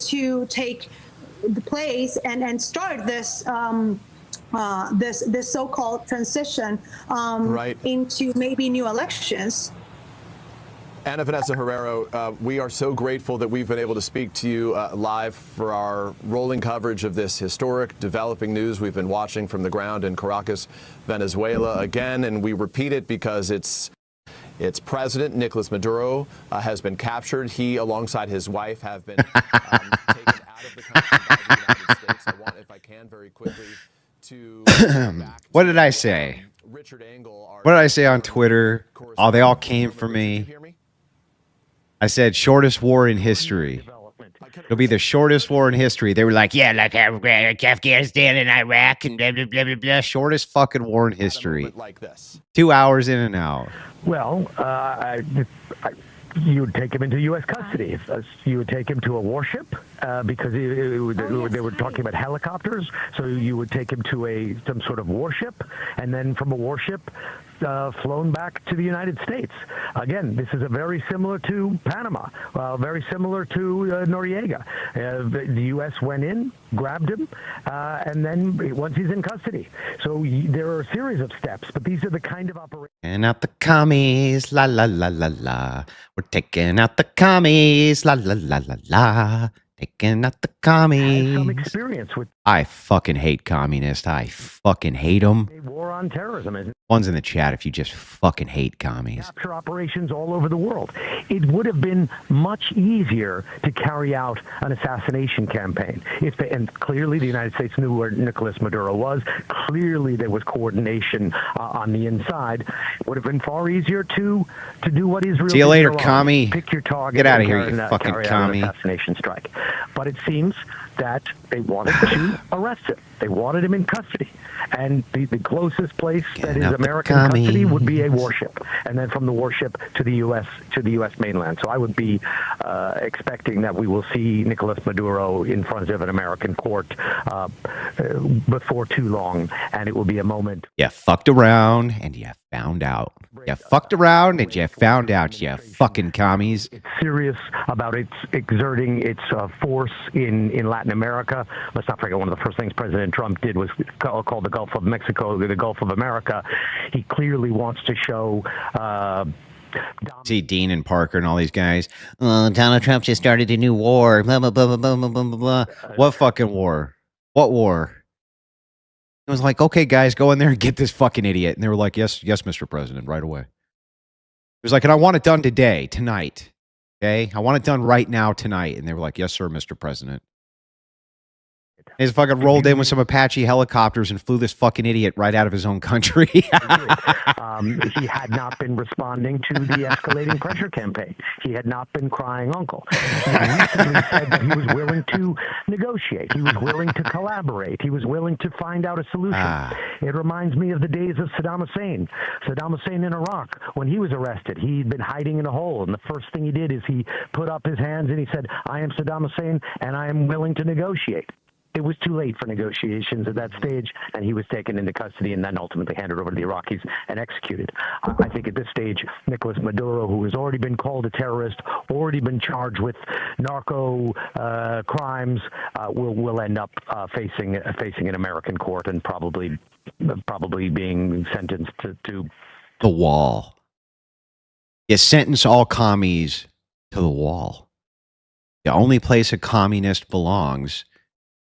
to take the place and start this this so-called transition into maybe new elections. Ana Vanessa Herrero, we are so grateful that we've been able to speak to you live for our rolling coverage of this historic developing news we've been watching from the ground in Caracas, Venezuela again, and we repeat it because its president, Nicolás Maduro, has been captured. He, alongside his wife, have been taken out of the country by the United States. I want, if I can, very quickly to what did I say? Richard Engel, what did I say on Twitter? Oh, they all came for me. I said shortest war in history. It'll be the shortest war in history. They were like, yeah, like Afghanistan and Iraq and blah, blah, blah, blah, blah. Shortest fucking war in history. 2 hours in and out. Well, you would take him into U.S. custody. You would take him to a warship because they were talking about helicopters. So you would take him to some sort of warship, and then from a warship, flown back to the United States. Again, this is very similar to Panama, very similar to Noriega. The U.S. went in, grabbed him, and then once he's in custody. So there are a series of steps, but these are the kind of operations. And out the commies, la la la la la. We're taking out the commies, la la la la la. Taking out the commies. Some experience with. I fucking hate communists. I fucking hate them. War on terrorism, isn't it? One's in the chat if you just fucking hate commies. Capture operations all over the world. It would have been much easier to carry out an assassination campaign. And clearly the United States knew where Nicolás Maduro was. Clearly there was coordination on the inside. It would have been far easier to do what Israel. See you later, commie. Pick your target. Get out of here, you fucking commie. Assassination strike. But it seems that they wanted to arrest him. They wanted him in custody. And the closest place that is American custody would be a warship, and then from the warship to the U.S. mainland. So I would be expecting that we will see Nicolás Maduro in front of an American court before too long, and it will be a moment. You fucked around and you found out. You fucked around and you found out, you fucking commies. It's serious about its exerting its force in Latin America. Let's not forget one of the first things President Trump did was call the Gulf of Mexico the Gulf of America. He clearly wants to show. See Dean and Parker and all these guys. Donald Trump just started a new war. Blah, blah, blah, blah, blah, blah, blah, blah. What fucking war? What war? It was like, okay, guys, go in there and get this fucking idiot. And they were like, yes, Mr. President, right away. It was like, and I want it done today, tonight. Okay? I want it done right now, tonight. And they were like, yes, sir, Mr. President. He just fucking rolled in with some Apache helicopters and flew this fucking idiot right out of his own country. He had not been responding to the escalating pressure campaign. He had not been crying uncle. He recently said that he was willing to negotiate. He was willing to collaborate. He was willing to find out a solution. It reminds me of the days of Saddam Hussein. Saddam Hussein in Iraq, when he was arrested, he'd been hiding in a hole. And the first thing he did is he put up his hands and he said, I am Saddam Hussein and I am willing to negotiate. It was too late for negotiations at that stage, and he was taken into custody and then ultimately handed over to the Iraqis and executed. I think at this stage, Nicolás Maduro, who has already been called a terrorist, already been charged with narco crimes, will end up facing an American court and probably being sentenced to the wall. You sentence all commies to the wall. The only place a communist belongs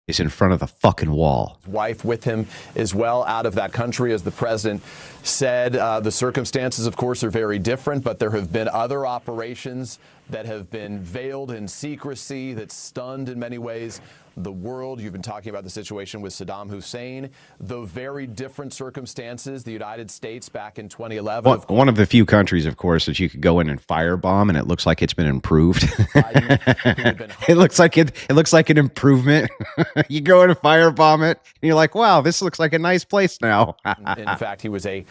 is in front of the fucking wall. Wife with him as well, out of that country, as the president said. The circumstances, of course, are very different, but there have been other operations that have been veiled in secrecy, that stunned in many ways the world. You've been talking about the situation with Saddam Hussein, the very different circumstances, the United States back in 2011. One of the few countries, of course, that you could go in and firebomb, and it looks like it's been improved. It looks like an improvement. You go in and firebomb it, and you're like, wow, this looks like a nice place now. In fact, he was a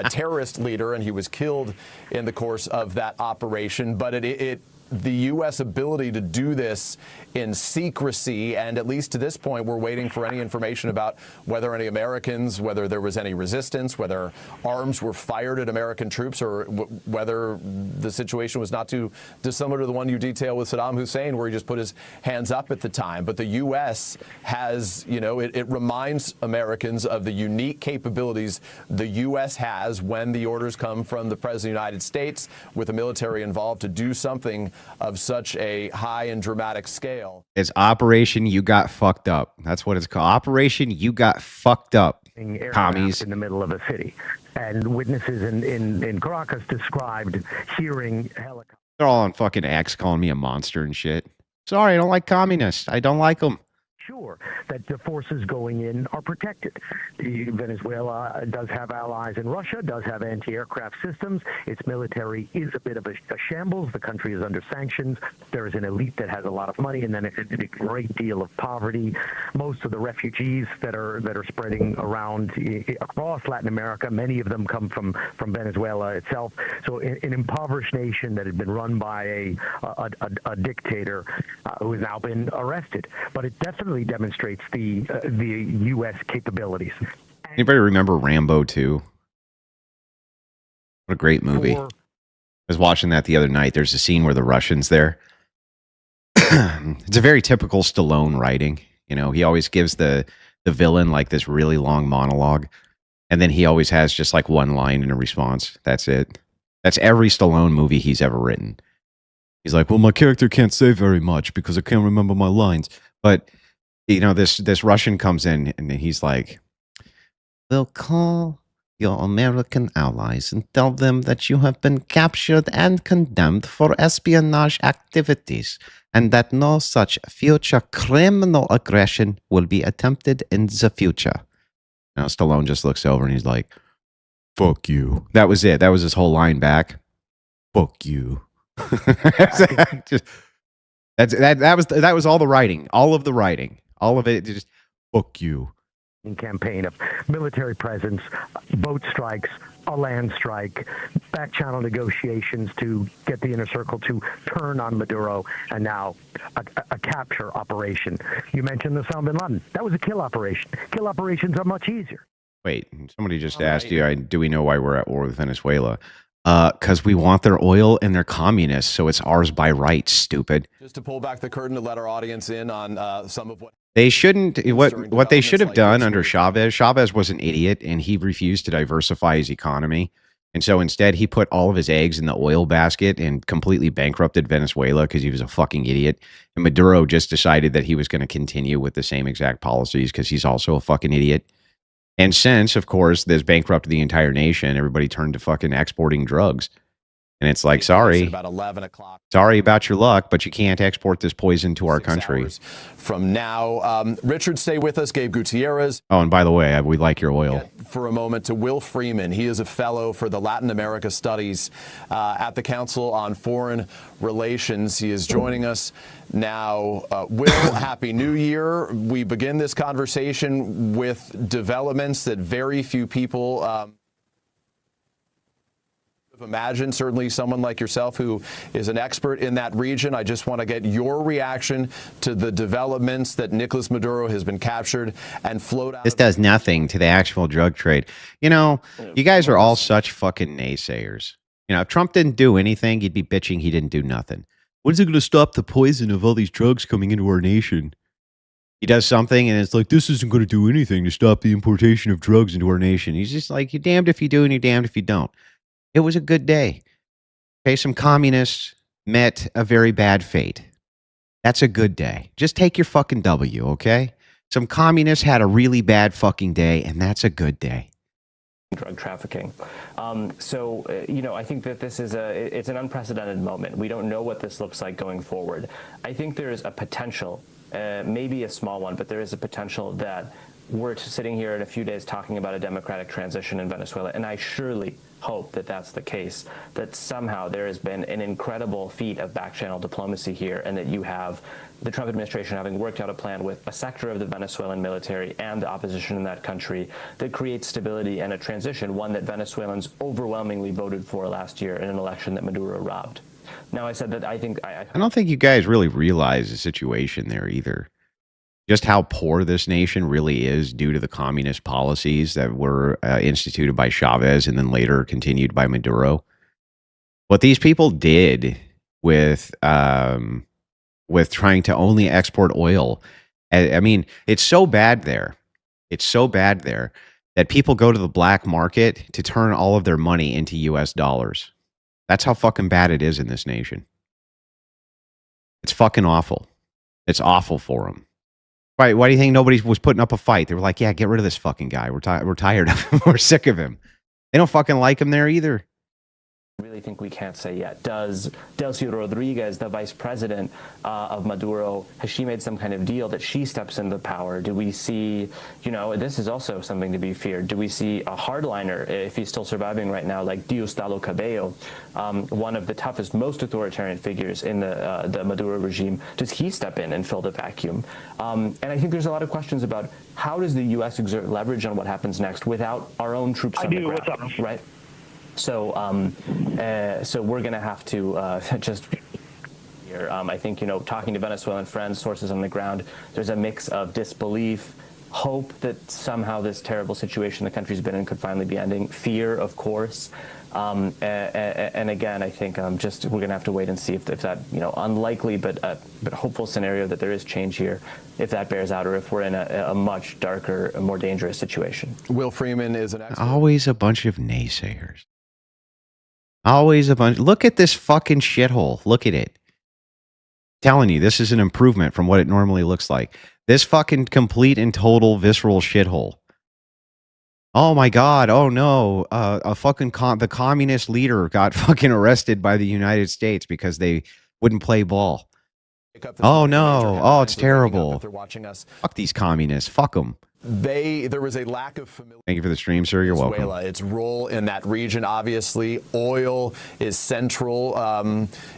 terrorist leader, and he was killed in the course of that operation. But it the U.S. ability to do this in secrecy, and at least to this point, we're waiting for any information about whether any Americans, whether there was any resistance, whether arms were fired at American troops, or whether the situation was not too dissimilar to the one you detail with Saddam Hussein, where he just put his hands up at the time. But the U.S. has, you know, it reminds Americans of the unique capabilities the U.S. has when the orders come from the President of the United States with the military involved to do something of such a high and dramatic scale. It's Operation You Got Fucked Up. That's what it's called. Operation You Got Fucked Up. Commies. In the middle of a city. And witnesses in Caracas described hearing helicopters. They're all on fucking X calling me a monster and shit. Sorry, I don't like communists. I don't like them. Sure that the forces going in are protected. Venezuela does have allies in Russia, does have anti-aircraft systems. Its military is a bit of a shambles. The country is under sanctions. There is an elite that has a lot of money and then a great deal of poverty. Most of the refugees that are spreading around across Latin America, many of them come from Venezuela itself. So an impoverished nation that had been run by a dictator who has now been arrested. But it definitely demonstrates the U.S. capabilities. Anybody remember Rambo 2? What a great movie. I was watching that the other night. There's a scene where the Russians there. It's a very typical Stallone writing. You know, he always gives the villain like this really long monologue, and then he always has just like one line in a response. That's it. That's every Stallone movie he's ever written. He's like, well, my character can't say very much because I can't remember my lines. But you know, this Russian comes in and he's like, we'll call your American allies and tell them that you have been captured and condemned for espionage activities and that no such future criminal aggression will be attempted in the future. Now Stallone just looks over and he's like, fuck you. That was it. That was his whole line back. Fuck you. That was all the writing. All of the writing. All of it, just fuck you. Campaign of military presence, boat strikes, a land strike, back channel negotiations to get the inner circle to turn on Maduro, and now a capture operation. You mentioned the Osama bin Laden. That was a kill operation. Kill operations are much easier. Wait, somebody just asked you, do we know why we're at war with Venezuela? Because we want their oil and they're communists, so it's ours by right, stupid. Just to pull back the curtain to let our audience in on some of what they shouldn't. What they should have done under Chavez. Chavez was an idiot, and he refused to diversify his economy, and so instead he put all of his eggs in the oil basket and completely bankrupted Venezuela because he was a fucking idiot. And Maduro just decided that he was going to continue with the same exact policies because he's also a fucking idiot. And since, of course, this bankrupted the entire nation, everybody turned to fucking exporting drugs. And it's like, sorry, about 11 o'clock. Sorry about your luck, but you can't export this poison to our country. From now, Richard, stay with us. Gabe Gutierrez. Oh, and by the way, we like your oil. For a moment to Will Freeman. He is a fellow for the Latin America Studies at the Council on Foreign Relations. He is joining us now. Will, Happy New Year. We begin this conversation with developments that very few people imagine, certainly someone like yourself who is an expert in that region. I just want to get your reaction to the developments that Nicolás Maduro has been captured and float out. This does nothing to the actual drug trade. You know, you guys are all such fucking naysayers. You know, if Trump didn't do anything, you'd be bitching he didn't do nothing. What is it going to stop the poison of all these drugs coming into our nation? He does something and it's like, this isn't going to do anything to stop the importation of drugs into our nation. He's just like, you're damned if you do and you're damned if you don't. It was a good day. Okay, some communists met a very bad fate. That's a good day. Just take your fucking W, okay? Some communists had a really bad fucking day, and that's a good day. Drug trafficking. You know, I think that this is it's an unprecedented moment. We don't know what this looks like going forward. I think there is a potential, maybe a small one, but there is a potential that we're sitting here in a few days talking about a democratic transition in Venezuela, and I surely hope that that's the case, that somehow there has been an incredible feat of back-channel diplomacy here, and that you have the Trump administration having worked out a plan with a sector of the Venezuelan military and the opposition in that country that creates stability and a transition, one that Venezuelans overwhelmingly voted for last year in an election that Maduro robbed. Now, I said that I think I don't think you guys really realize the situation there either. Just how poor this nation really is due to the communist policies that were instituted by Chavez and then later continued by Maduro. What these people did with trying to only export oil, I mean, it's so bad there. It's so bad there that people go to the black market to turn all of their money into US dollars. That's how fucking bad it is in this nation. It's fucking awful. It's awful for them. Right? Why do you think nobody was putting up a fight? They were like, yeah, get rid of this fucking guy. We're tired of him. We're sick of him. They don't fucking like him there either. really think we can't say yet. Does Delcy Rodriguez, the vice president of Maduro, has she made some kind of deal that she steps into power? Do we see, this is also something to be feared. Do we see a hardliner, if he's still surviving right now, like Diosdado Cabello, one of the toughest, most authoritarian figures in the Maduro regime? Does he step in and fill the vacuum? And I think there's a lot of questions about how does the U.S. exert leverage on what happens next without our own troops on the ground, what's up? right? So, so we're going to have to just here. I think, talking to Venezuelan friends, sources on the ground, there's a mix of disbelief, hope that somehow this terrible situation the country's been in could finally be ending, fear, of course. And again, I think we're going to have to wait and see if that, unlikely but hopeful scenario that there is change here, if that bears out, or if we're in a much darker, more dangerous situation. Will Freeman is an expert. Always a bunch of naysayers. Always a bunch. Look at this fucking shithole. Look at it. Telling you, this is an improvement from what it normally looks like. This fucking complete and total visceral shithole. Oh my God. Oh no. The communist leader got fucking arrested by the United States because they wouldn't play ball. Oh no. Oh, it's terrible. They're watching us. Fuck these communists. Fuck them. There was a lack of familiarity. Thank you for the stream, sir. You're welcome. Its role in that region, obviously, oil is central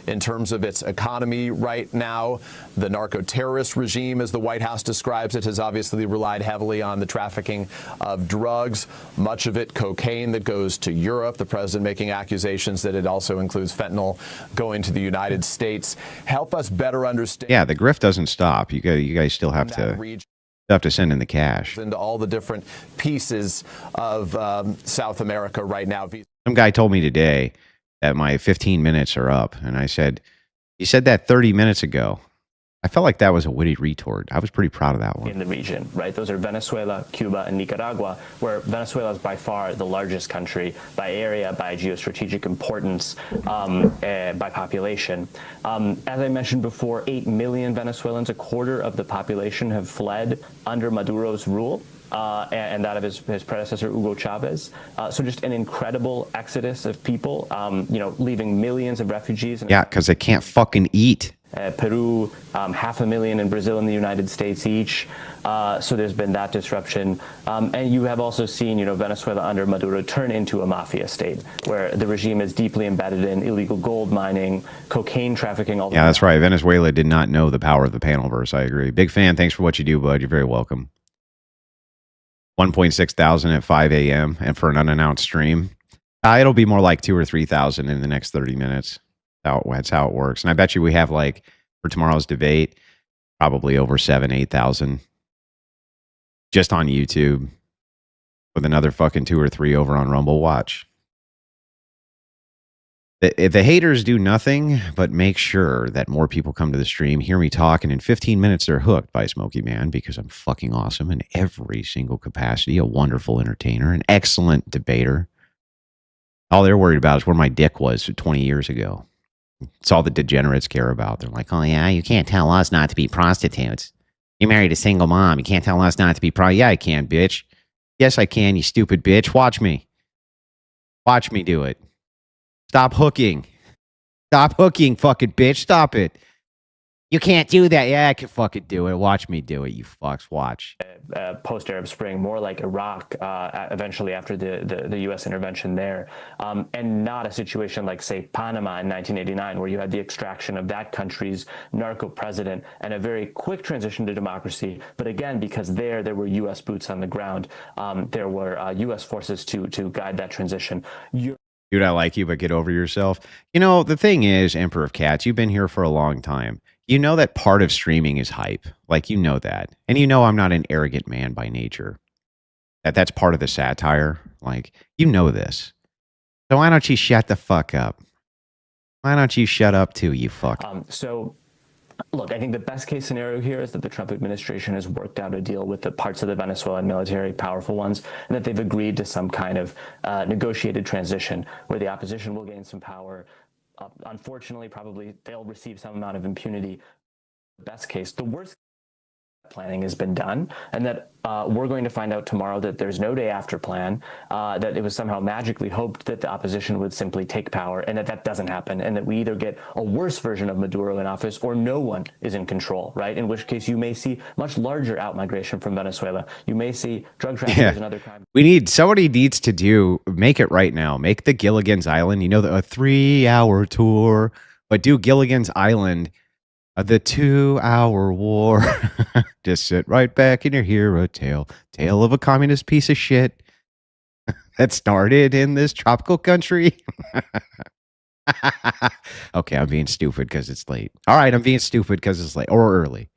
in terms of its economy right now. The narco-terrorist regime, as the White House describes it, has obviously relied heavily on the trafficking of drugs, much of it cocaine that goes to Europe. The president making accusations that it also includes fentanyl going to the United States. Help us better understand. Yeah, the grift doesn't stop. You guys still have to send in the cash. Into all the different pieces of South America right now. Some guy told me today that my 15 minutes are up, and I said, "You said that 30 minutes ago." I felt like that was a witty retort. I was pretty proud of that one. In the region, right? Those are Venezuela, Cuba, and Nicaragua, where Venezuela is by far the largest country by area, by geostrategic importance, by population. As I mentioned before, 8 million Venezuelans, a quarter of the population, have fled under Maduro's rule. And that of his predecessor, Hugo Chavez. So just an incredible exodus of people, leaving millions of refugees. Yeah, because they can't fucking eat. Peru, 500,000 in Brazil and the United States each. So there's been that disruption. And you have also seen, Venezuela under Maduro turn into a mafia state where the regime is deeply embedded in illegal gold mining, cocaine trafficking. All yeah, that's right. Venezuela did not know the power of the panelverse. I agree. Big fan. Thanks for what you do, bud. You're very welcome. 1.6 thousand at 5 a.m. and for an unannounced stream. It'll be more like 2,000 or 3,000 in the next 30 minutes. That's how it works. And I bet you we have, for tomorrow's debate, probably over 7,000, 8,000 just on YouTube, with another fucking 2 or 3 over on Rumble. Watch. The haters do nothing but make sure that more people come to the stream, hear me talk, and in 15 minutes they're hooked by Smokey Man because I'm fucking awesome in every single capacity, a wonderful entertainer, an excellent debater. All they're worried about is where my dick was 20 years ago. It's all the degenerates care about. They're like, oh yeah, you can't tell us not to be prostitutes. You married a single mom. You can't tell us not to be Yeah, I can, bitch. Yes, I can, you stupid bitch. Watch me. Watch me do it. Stop hooking. Stop hooking, fucking bitch. Stop it. You can't do that. Yeah, I can fucking do it. Watch me do it, you fucks. Watch. Post-Arab Spring, more like Iraq, eventually after the U.S. intervention there, and not a situation like, say, Panama in 1989, where you had the extraction of that country's narco president and a very quick transition to democracy. But again, because there were U.S. boots on the ground, there were U.S. forces to guide that transition. Dude, I like you, but get over yourself. You know, the thing is, Emperor of Cats, you've been here for a long time. You know that part of streaming is hype. Like, you know that. And you know I'm not an arrogant man by nature. That's part of the satire. Like, you know this. So why don't you shut the fuck up? Why don't you shut up too, you fuck? Look, I think the best case scenario here is that the Trump administration has worked out a deal with the parts of the Venezuelan military, powerful ones, and that they've agreed to some kind of negotiated transition where the opposition will gain some power. Unfortunately, probably they'll receive some amount of impunity. Best case, the worst planning has been done, and that we're going to find out tomorrow that there's no day after plan, that it was somehow magically hoped that the opposition would simply take power, and that doesn't happen, and that we either get a worse version of Maduro in office or no one is in control, right? In which case you may see much larger outmigration from Venezuela. You may see drug traffickers and other crimes. Somebody needs to make it right now. Make the Gilligan's Island, a 3-hour tour, but do Gilligan's Island. The 2-hour war. Just sit right back and you hear a tale of a communist piece of shit that started in this tropical country. Okay, I'm being stupid because it's late. All right, I'm being stupid because it's late or early.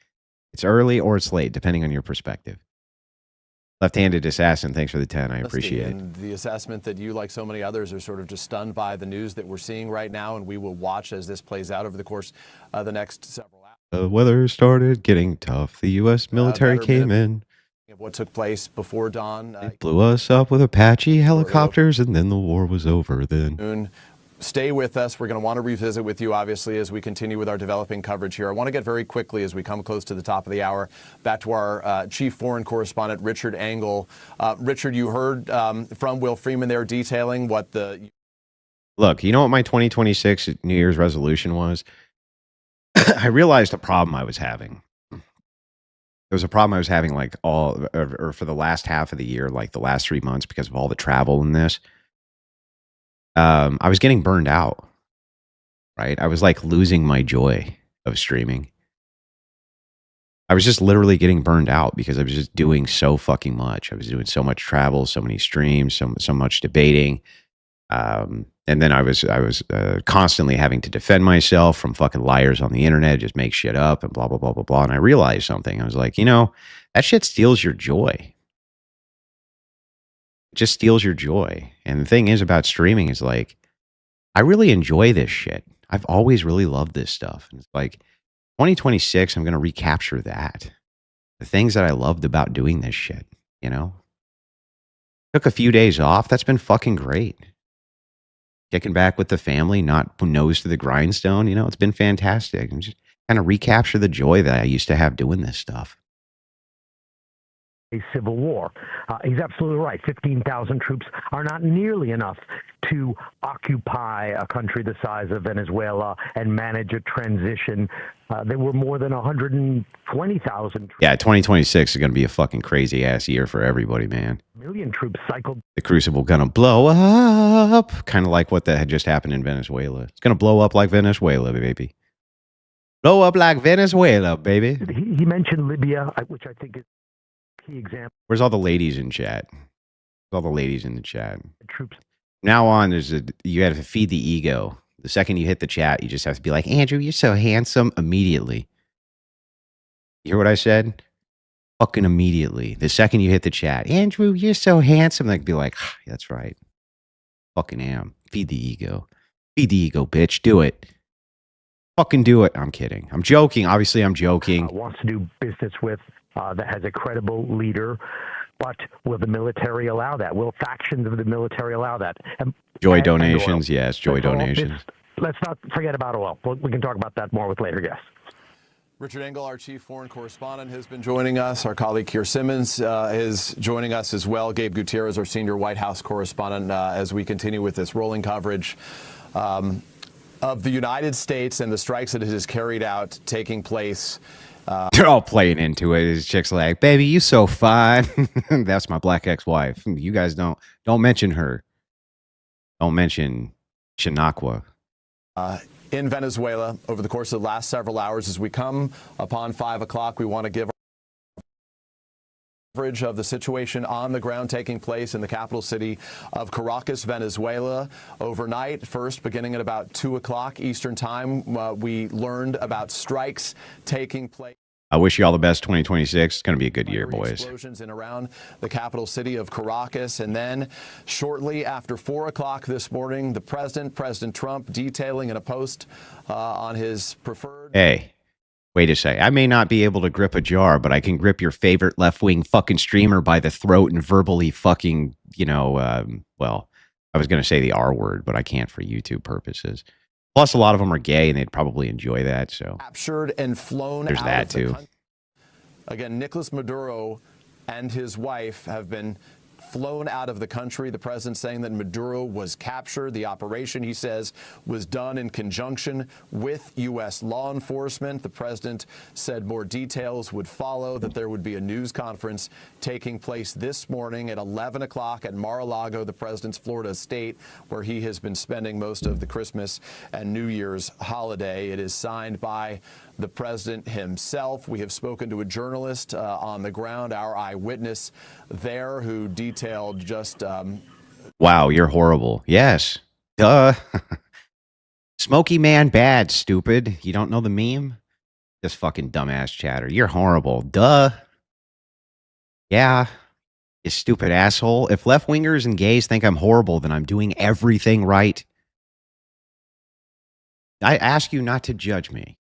It's early or it's late, depending on your perspective. Left-handed assassin, thanks for the 10. I appreciate it. And the assessment that you, like so many others, are sort of just stunned by the news that we're seeing right now, and we will watch as this plays out over the course of the next several hours. The weather started getting tough. The U.S. military came in. What took place before dawn. They blew us up with Apache helicopters, and then the war was over then. Stay with us. We're going to want to revisit with you, obviously, as we continue with our developing coverage here. I want to get very quickly, as we come close to the top of the hour, back to our chief foreign correspondent, Richard Engel. Richard, you heard from Will Freeman there detailing what the... Look, you know what my 2026 New Year's resolution was? I realized a problem I was having. There was a problem I was having for the last half of the year, like the last 3 months, because of all the travel in this. I was getting burned out, right? I was like losing my joy of streaming. I was just literally getting burned out because I was just doing so fucking much. I was doing so much travel, so many streams, so much debating. And then I was constantly having to defend myself from fucking liars on the internet, just make shit up and blah, blah, blah, blah, blah. And I realized something. I was like, that shit steals your joy. Just steals your joy. And the thing is about streaming is like, I really enjoy this shit. I've always really loved this stuff. And it's like 2026, I'm going to recapture that. The things that I loved about doing this shit, Took a few days off. That's been fucking great. Kicking back with the family, not nose to the grindstone, it's been fantastic. And just kind of recapture the joy that I used to have doing this stuff. A civil war. He's absolutely right. 15,000 troops are not nearly enough to occupy a country the size of Venezuela and manage a transition. There were more than 120,000 troops. Yeah, 2026 is going to be a fucking crazy ass year for everybody, man. Million troops cycled. The crucible going to blow up, kind of like what that had just happened in Venezuela. It's going to blow up like Venezuela, baby. Blow up like Venezuela, baby. He mentioned Libya, which I think is key example. Where's all the ladies in chat? Where's all the ladies in the chat? Troops. Now on, you have to feed the ego. The second you hit the chat, you just have to be like, Andrew, you're so handsome immediately. You hear what I said? Fucking immediately. The second you hit the chat, Andrew, you're so handsome. Like, be like, that's right. Fucking am. Feed the ego. Feed the ego, bitch. Do it. Fucking do it. I'm kidding. I'm joking. Obviously, I'm joking. Wants to do business with that has a credible leader, but will the military allow that? Will factions of the military allow that? Joy donations, yes, joy donations. Let's not forget about oil. We can talk about that more with later guests. Richard Engel, our chief foreign correspondent, has been joining us. Our colleague Keir Simmons is joining us as well. Gabe Gutierrez, our senior White House correspondent, as we continue with this rolling coverage of the United States and the strikes that it has carried out taking place. They're all playing into it. His chick's like, baby, you so fine. That's my black ex-wife. You guys don't mention her. Don't mention Shinakwa. In Venezuela, over the course of the last several hours, as we come upon 5 o'clock, we want to give Coverage of the situation on the ground taking place in the capital city of Caracas, Venezuela. Overnight, first beginning at about 2 o'clock Eastern time, we learned about strikes taking place. I wish you all the best 2026. It's going to be a good year, boys. Explosions in around the capital city of Caracas. And then shortly after 4 o'clock this morning, the President Trump, detailing in a post on his preferred... Hey. Wait a second. I may not be able to grip a jar, but I can grip your favorite left-wing fucking streamer by the throat and verbally fucking, well, I was going to say the R word, but I can't for YouTube purposes. Plus, a lot of them are gay, and they'd probably enjoy that. So captured and flown. There's out that of the too. country. Again, Nicolás Maduro and his wife have been flown out of the country. The president saying that Maduro was captured. The operation, he says, was done in conjunction with U.S. law enforcement. The president said more details would follow, that there would be a news conference taking place this morning at 11 o'clock at Mar-a-Lago, the president's Florida estate, where he has been spending most of the Christmas and New Year's holiday. It is signed by the president himself. We have spoken to a journalist on the ground, our eyewitness there, who detailed just... Wow, you're horrible. Yes. Duh. Smoky man bad, stupid. You don't know the meme? Just fucking dumbass chatter. You're horrible. Duh. Yeah. You stupid asshole. If left-wingers and gays think I'm horrible, then I'm doing everything right. I ask you not to judge me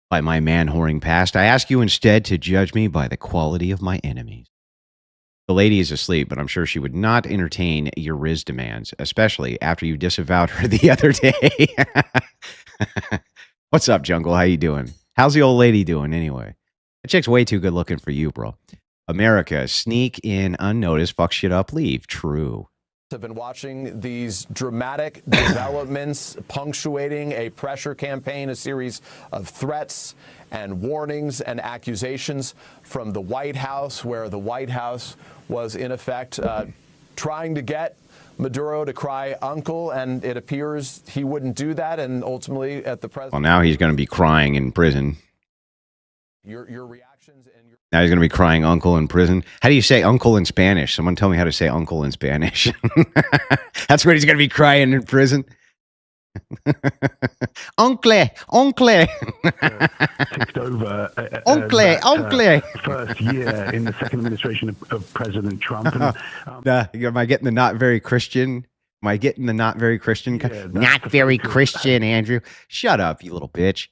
by my man-whoring past. I ask you instead to judge me by the quality of my enemies. The lady is asleep, but I'm sure she would not entertain your Riz demands, especially after you disavowed her the other day. What's up, Jungle? How you doing? How's the old lady doing anyway? That chick's way too good looking for you, bro. America, sneak in unnoticed, fuck shit up, leave. True. Have been watching these dramatic developments punctuating a pressure campaign, a series of threats and warnings and accusations from the White House, where the White House was in effect trying to get Maduro to cry uncle, and it appears he wouldn't do that, and ultimately at the president... Well, now he's going to be crying in prison. Your reactions and your... Now he's going to be crying uncle in prison. How do you say uncle in Spanish? Someone tell me how to say uncle in Spanish. That's what he's going to be crying in prison. Uncle, uncle. Ticked over. Uncle. First year in the second administration of President Trump. And, am I getting the not very Christian? Am I getting the not very Christian? Yeah, not very Christian, Andrew. Shut up, you little bitch.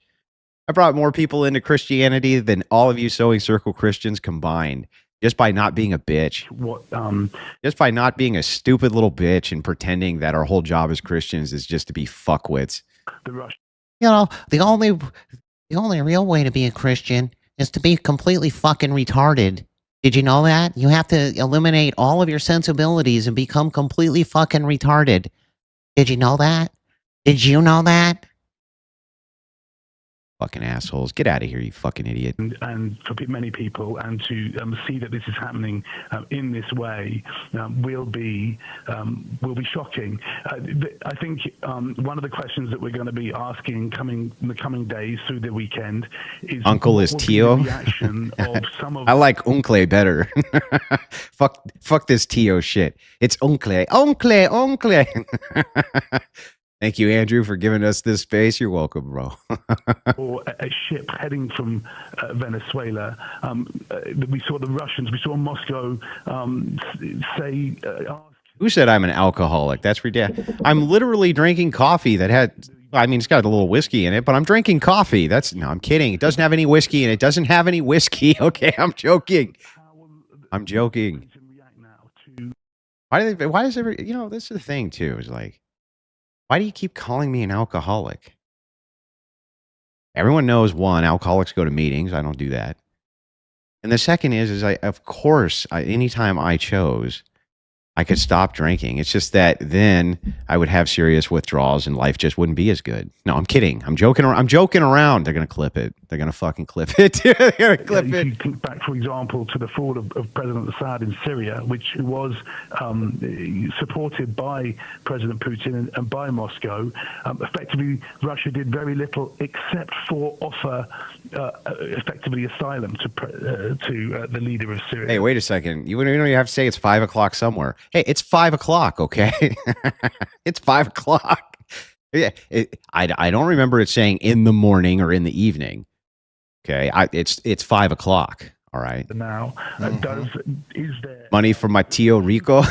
I brought more people into Christianity than all of you Sewing Circle Christians combined, just by not being a bitch. Just by not being a stupid little bitch and pretending that our whole job as Christians is just to be fuckwits. You know, the only real way to be a Christian is to be completely fucking retarded. Did you know that? You have to eliminate all of your sensibilities and become completely fucking retarded. Did you know that? Did you know that? Fucking assholes. Get out of here, you fucking idiot. And for many people, and to see that this is happening in this way will be shocking. I think one of the questions that we're going to be asking in the coming days through the weekend is... Uncle is Tio? Reaction of some of... I like uncle better. fuck this Tio shit. It's uncle. Uncle. Thank you, Andrew, for giving us this space. You're welcome, bro. Or a ship heading from Venezuela. We saw the Russians, we saw Moscow say... Who said I'm an alcoholic? That's ridiculous. I'm literally drinking coffee that had... I mean, it's got a little whiskey in it, but I'm drinking coffee. No, I'm kidding. It doesn't have any whiskey in it. It doesn't have any whiskey. Okay, I'm joking. I'm joking. Why does every... You know, this is the thing, too, is like... Why do you keep calling me an alcoholic? Everyone knows, one, alcoholics go to meetings. I don't do that. And the second is of course, anytime I chose, I could stop drinking. It's just that then I would have serious withdrawals and life just wouldn't be as good. No, I'm kidding. I'm joking. I'm joking around. They're going to clip it. They're going to fucking clip it. They're going to clip If it. you think back, for example, to the fall of President Assad in Syria, which was supported by President Putin and by Moscow, effectively Russia did very little except for offer effectively asylum to the leader of Syria. Hey, wait a second. You don't even have to say it's 5 o'clock somewhere. Hey, it's 5 o'clock, okay? It's 5 o'clock. Yeah, I don't remember it saying in the morning or in the evening. Okay, it's 5 o'clock. All right. Now, is there money for my Tio Rico?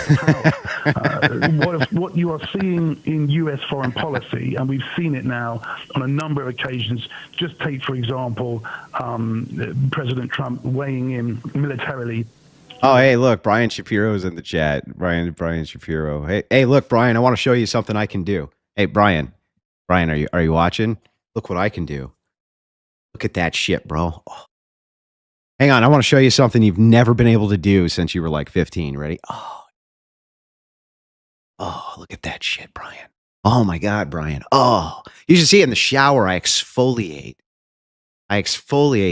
What you are seeing in U.S. foreign policy, and we've seen it now on a number of occasions. Just take, for example, President Trump weighing in militarily. Oh, hey, look, Brian Shapiro's in the chat. Brian Shapiro. Hey, look, Brian, I want to show you something I can do. Hey, Brian, are you watching? Look what I can do. Look at that shit, bro. Oh. Hang on, I want to show you something you've never been able to do since you were like 15. Ready? Oh, look at that shit, Brian. Oh my God, Brian. Oh, you should see it in the shower. I exfoliate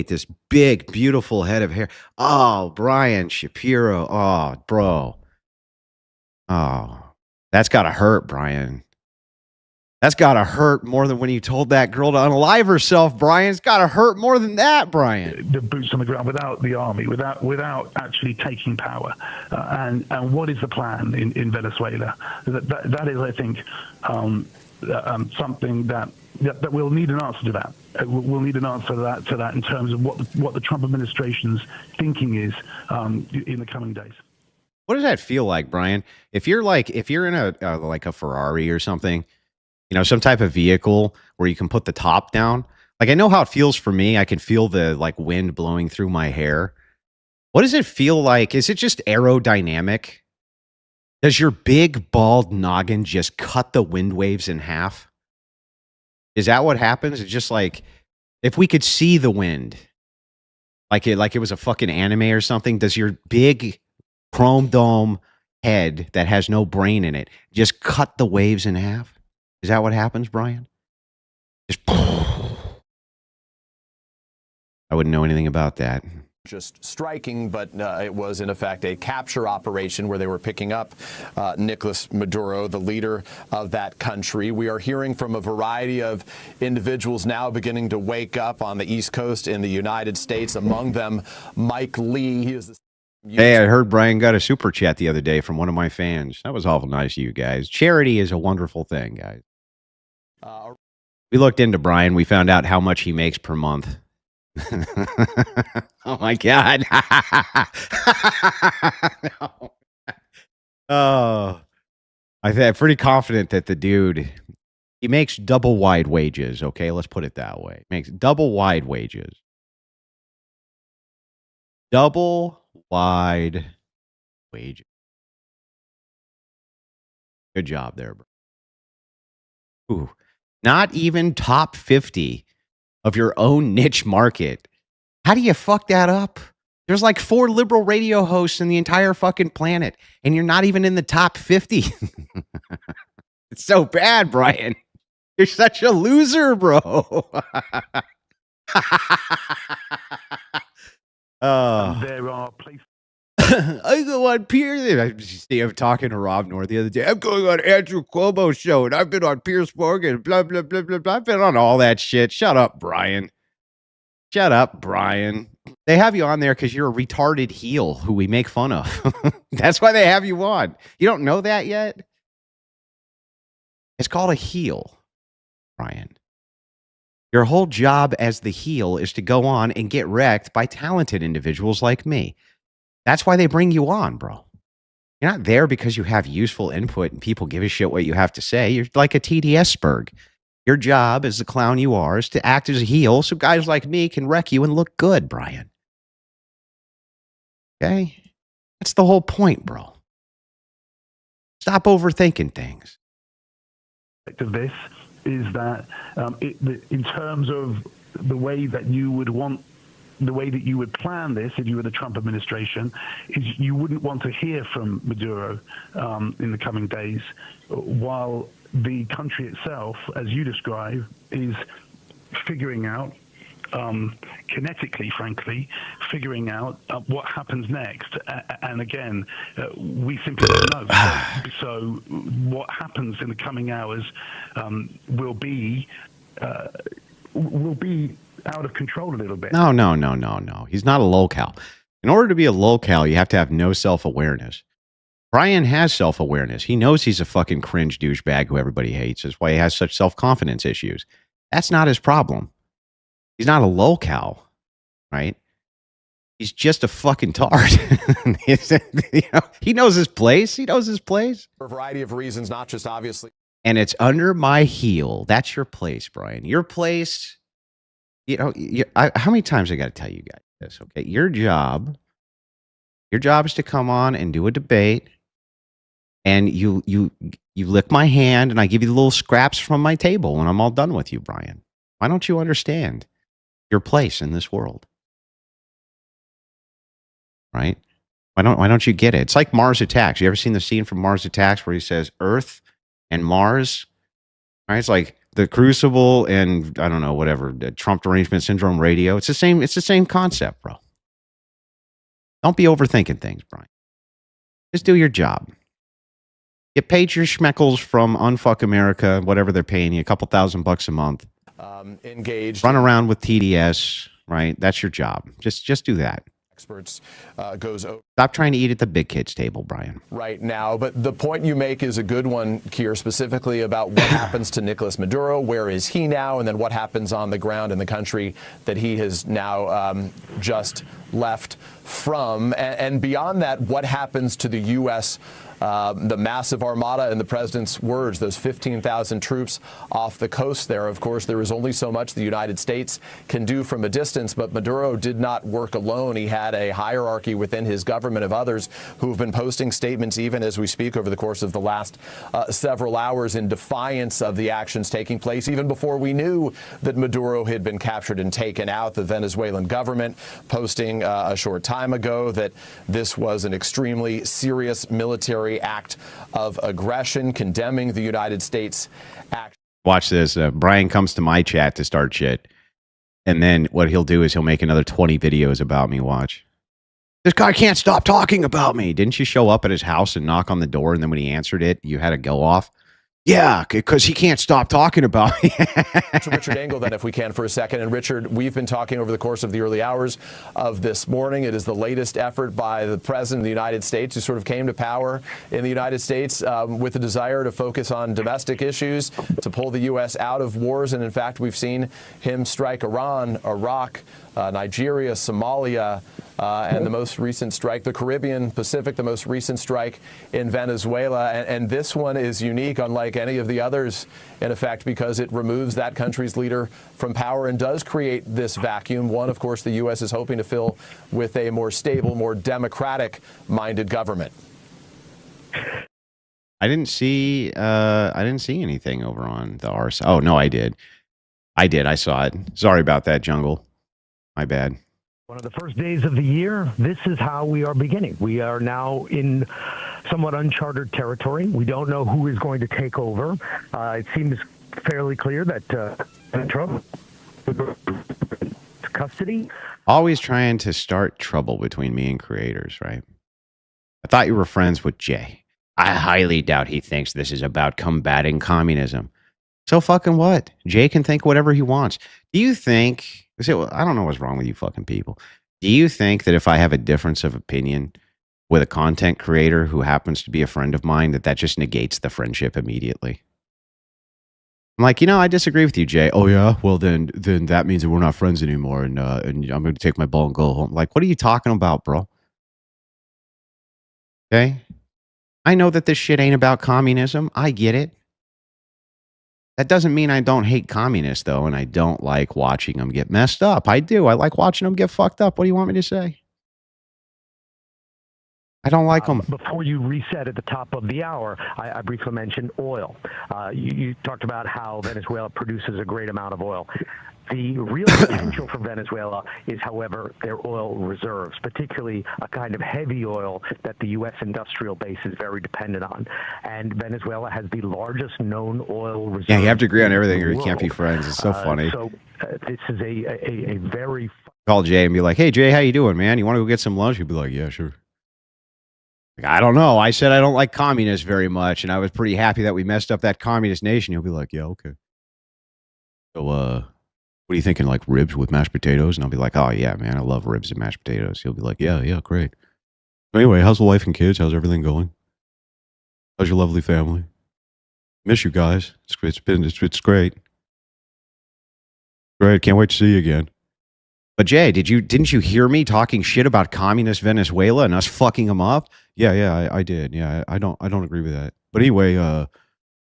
this big, beautiful head of hair. Oh, Brian Shapiro. Oh, bro. Oh, that's got to hurt, Brian. That's got to hurt more than when you told that girl to unalive herself, Brian. It's got to hurt more than that, Brian. The boots on the ground without the army, without actually taking power. And what is the plan in Venezuela? That is, I think, something that we'll need an answer to that. We'll need an answer to that in terms of what the Trump administration's thinking is in the coming days. What does that feel like, Brian? If you're in a like a Ferrari or something, you know, some type of vehicle where you can put the top down. Like, I know how it feels for me. I can feel the like wind blowing through my hair. What does it feel like? Is it just aerodynamic? Does your big bald noggin just cut the wind waves in half? Is that what happens? It's just like, if we could see the wind, like it was a fucking anime or something, does your big chrome dome head that has no brain in it just cut the waves in half? Is that what happens, Brian? Just I wouldn't know anything about that. Just striking, but it was in effect a capture operation where they were picking up Nicolás Maduro, the leader of that country. We are hearing from a variety of individuals now beginning to wake up on the East Coast in the United States. Among them, Mike Lee. He is the Hey, I heard Brian got a super chat the other day from one of my fans. That was awful nice of you guys. Charity is a wonderful thing, guys. We looked into Brian. We found out how much he makes per month. Oh, my God. No. Oh, I'm pretty confident that the dude, he makes double wide wages. Okay, let's put it that way. Makes double wide wages. Double wide wages. Good job there, bro. Ooh, not even top 50 of your own niche market. How do you fuck that up? There's like 4 liberal radio hosts in the entire fucking planet, and you're not even in the top 50. It's so bad, Brian. You're such a loser, bro. There are places. I go on Pierce. I see him talking to Rob North the other day. I'm going on Andrew Cuomo's show, and I've been on Pierce Morgan, blah, blah, blah, blah, blah. I've been on all that shit. Shut up, Brian. Shut up, Brian. They have you on there because you're a retarded heel who we make fun of. That's why they have you on. You don't know that yet? It's called a heel, Brian. Your whole job as the heel is to go on and get wrecked by talented individuals like me. That's why they bring you on, bro. You're not there because you have useful input and people give a shit what you have to say. You're like a TDS-berg. Your job as the clown you are is to act as a heel so guys like me can wreck you and look good, Brian. Okay? That's the whole point, bro. Stop overthinking things. Of this is that in terms of the way that you would want the way that you would plan this if you were the Trump administration is you wouldn't want to hear from Maduro in the coming days, while the country itself, as you describe, is figuring out, kinetically, frankly, figuring out what happens next. And again, we simply don't know. So what happens in the coming hours will be out of control a little bit. No. He's not a locale. In order to be a locale, you have to have no self-awareness. Brian has self-awareness. He knows he's a fucking cringe douchebag who everybody hates. That's why he has such self-confidence issues. That's not his problem. He's not a locale, right? He's just a fucking tart. He knows his place. For a variety of reasons, not just obviously. And it's under my heel. That's your place, Brian. Your place. How many times I got to tell you guys this? Okay, your job is to come on and do a debate, and you lick my hand, and I give you the little scraps from my table when I'm all done with you, Brian. Why don't you understand your place in this world? Right? Why don't you get it? It's like Mars Attacks. You ever seen the scene from Mars Attacks where he says Earth and Mars? Right? It's like the Crucible and I don't know, whatever, the Trump Derangement Syndrome radio. It's the same concept, bro. Don't be overthinking things, Brian. Just do your job. Get paid your schmeckles from Unfuck America, whatever they're paying you, a couple $1,000 a month. Engaged. Run around with TDS, right? That's your job. Just do that. Experts goes over. Stop trying to eat at the big kids table, Brian. Right now, but the point you make is a good one, Keir, specifically about what happens to Nicolás Maduro. Where is he now? And then what happens on the ground in the country that he has now just left from? And beyond that, what happens to the U.S., the massive armada, in the president's words, those 15,000 troops off the coast there? Of course, there is only so much the United States can do from a distance, but Maduro did not work alone. He had a hierarchy within his government of others who have been posting statements even as we speak over the course of the last several hours in defiance of the actions taking place, even before we knew that Maduro had been captured and taken out. The Venezuelan government posting a short time ago that this was an extremely serious military act of aggression, condemning the United States act. Watch this. Brian comes to my chat to start shit. And then what he'll do is he'll make another 20 videos about me. Watch. This guy can't stop talking about me. Didn't you show up at his house and knock on the door? And then when he answered it, you had to go off? Yeah, because he can't stop talking about me. To Richard Engel, then, if we can, for a second. And Richard, we've been talking over the course of the early hours of this morning. It is the latest effort by the president of the United States, who sort of came to power in the United States with a desire to focus on domestic issues, to pull the U.S. out of wars. And in fact, we've seen him strike Iran, Iraq, Nigeria, Somalia, and the most recent strike, the Caribbean, Pacific, the most recent strike in Venezuela. And this one is unique, unlike any of the others, in effect, because it removes that country's leader from power and does create this vacuum. One, of course, the U.S. is hoping to fill with a more stable, more democratic-minded government. I didn't see anything over on the R side. Oh, no, I did. I saw it. Sorry about that, Jungle. My bad. One of the first days of the year, this is how we are beginning. We are now in somewhat uncharted territory. We don't know who is going to take over. It seems fairly clear that Trump custody. Always trying to start trouble between me and creators, right? I thought you were friends with Jay. I highly doubt he thinks this is about combating communism. So fucking what? Jay can think whatever he wants. Do you think... I don't know what's wrong with you fucking people. Do you think that if I have a difference of opinion with a content creator who happens to be a friend of mine, that just negates the friendship immediately? I'm like, I disagree with you, Jay. Oh yeah, well then that means that we're not friends anymore, and I'm going to take my ball and go home. Like, what are you talking about, bro? Okay, I know that this shit ain't about communism. I get it. That doesn't mean I don't hate communists, though, and I don't like watching them get messed up. I do. I like watching them get fucked up. What do you want me to say? I don't like them. Before you reset at the top of the hour, I briefly mentioned oil. You talked about how Venezuela produces a great amount of oil. The real potential for Venezuela is, however, their oil reserves, particularly a kind of heavy oil that the U.S. industrial base is very dependent on. And Venezuela has the largest known oil reserve. Yeah, you have to agree on everything or you can't be friends. It's so funny. This is a very... Call Jay and be like, hey, Jay, how you doing, man? You want to go get some lunch? He'd be like, yeah, sure. Like, I don't know. I said I don't like communists very much, and I was pretty happy that we messed up that communist nation. He'll be like, yeah, okay. So, what are you thinking, like ribs with mashed potatoes? And I'll be like, oh, yeah, man, I love ribs and mashed potatoes. He'll be like, yeah, great. Anyway, how's the wife and kids? How's everything going? How's your lovely family? Miss you guys. It's great. Great. Can't wait to see you again. But Jay, didn't you hear me talking shit about communist Venezuela and us fucking them up? Yeah, I did. Yeah, I don't agree with that. But anyway,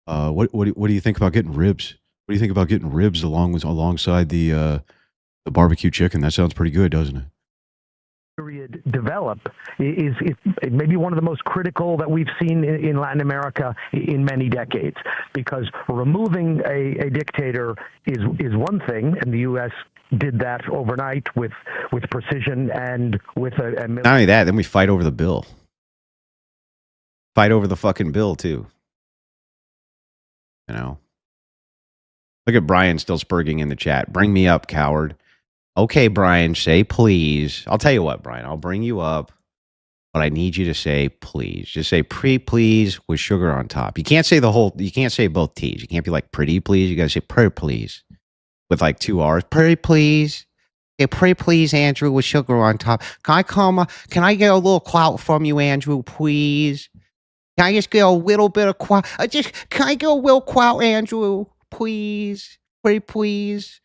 what do you think about getting ribs? What do you think about getting ribs alongside the barbecue chicken? That sounds pretty good, doesn't it? Period develop is maybe one of the most critical that we've seen in Latin America in many decades, because removing a dictator is one thing, and the U.S. did that overnight with precision and with a not only that, then we fight over the bill. Fight over the fucking bill too. You know. Look at Brian still spurging in the chat. Bring me up, coward. Okay, Brian, say please. I'll tell you what, Brian, I'll bring you up, but I need you to say please. Just say please with sugar on top. You can't say you can't say both T's. You can't be like pretty please. You gotta say pretty please with like 2 R's. Pretty please. Okay, pretty please, Andrew, with sugar on top. Can I get a little clout from you, Andrew, please? Can I just get a little bit of clout? Can I get a little clout, Andrew? Please, pretty please.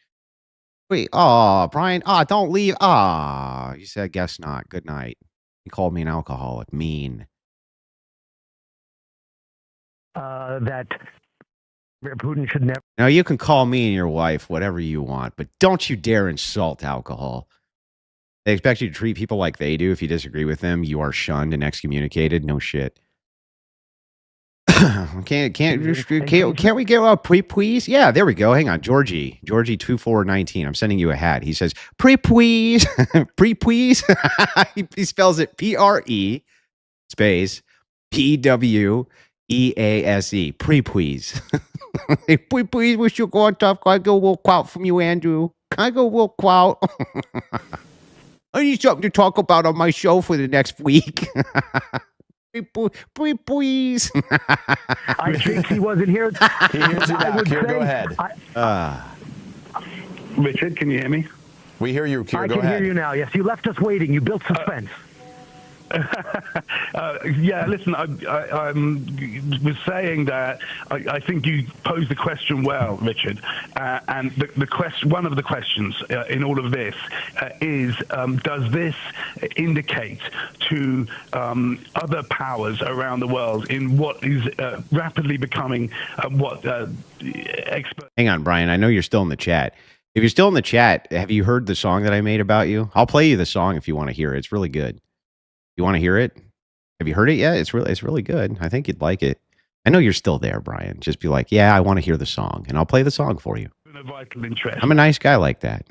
Wait, Brian, don't leave. You said guess not. Good night. You called me an alcoholic. Mean. That Putin should never. Now you can call me and your wife whatever you want, but don't you dare insult alcohol. They expect you to treat people like they do. If you disagree with them, you are shunned and excommunicated. No shit. Can't we get a please? Yeah, there we go. Hang on, Georgie 2419. I'm sending you a hat. He says please, please. He spells it PRE space PWEASE. Please. Hey, please, we should go on top. Can I get a little quote from you, Andrew? Can I get a little quote? I need something to talk about on my show for the next week. Please. I think he wasn't here. He hears you now. Kier, go ahead. Richard, can you hear me? We hear you, Kier. I Go can ahead. hear you now. Yes, you left us waiting. You built suspense. Yeah, listen, I was saying that I think you posed the question well, Richard, and the question, one of the questions in all of this is, does this indicate to other powers around the world in what is rapidly becoming Hang on, Brian. I know you're still in the chat. If you're still in the chat, have you heard the song that I made about you? I'll play you the song if you want to hear it. It's really good. You want to hear it? Have you heard it yet? It's really good. I think you'd like it. I know you're still there, Brian. Just be like, yeah, I want to hear the song, and I'll play the song for you. of vital interest. I'm a nice guy like that.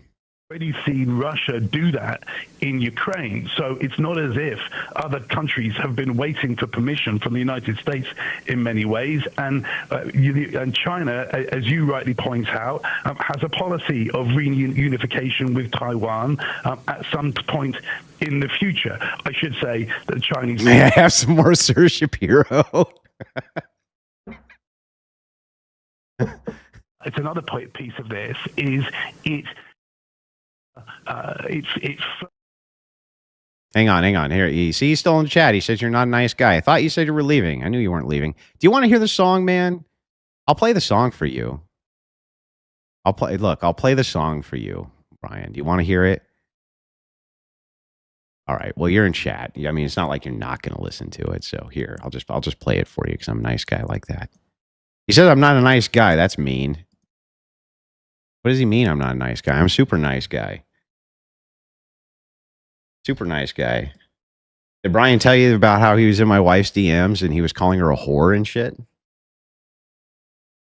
Already seen Russia do that in Ukraine. So it's not as if other countries have been waiting for permission from the United States in many ways. And China, as you rightly point out, has a policy of reunification with Taiwan at some point in the future. I should say that the Chinese... May I have some more Sir Shapiro? It's another piece of this, is it's Hang on. Here, you see, he's still in the chat. He says you're not a nice guy. I thought you said you were leaving. I knew you weren't leaving. Do you want to hear the song, man? I'll play the song for you. I'll play the song for you, Brian. Do you want to hear it? All right. Well, you're in chat. I mean, it's not like you're not going to listen to it. So here, I'll just play it for you because I'm a nice guy like that. He says I'm not a nice guy. That's mean. What does he mean I'm not a nice guy? I'm a super nice guy. Super nice guy. Did Brian tell you about how he was in my wife's DMs and he was calling her a whore and shit?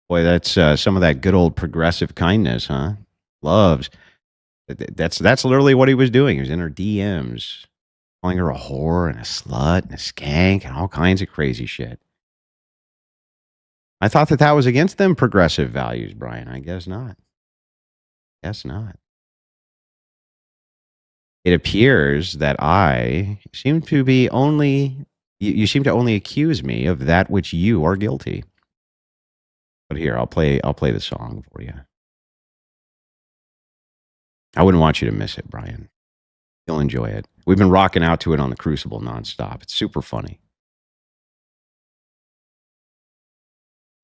Boy, that's some of that good old progressive kindness, huh? loves. That's literally what he was doing. He was in her DMs, calling her a whore and a slut and a skank and all kinds of crazy shit. I thought that was against them progressive values, Brian. I guess not. Guess not. It appears that I seem to be only, you seem to only accuse me of that which you are guilty. But here, I'll play the song for you. I wouldn't want you to miss it, Brian. You'll enjoy it. We've been rocking out to it on the Crucible nonstop. It's super funny.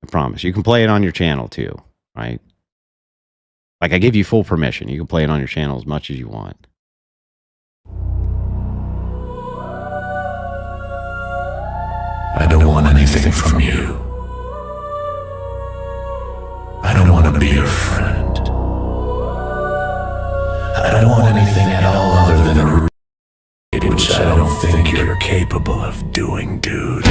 I promise. You can play it on your channel too, right? Like, I give you full permission. You can play it on your channel as much as you want. I don't want anything from you. I don't want to be your friend. I don't want anything at all other than a raid, which I don't think you're capable of doing, dude.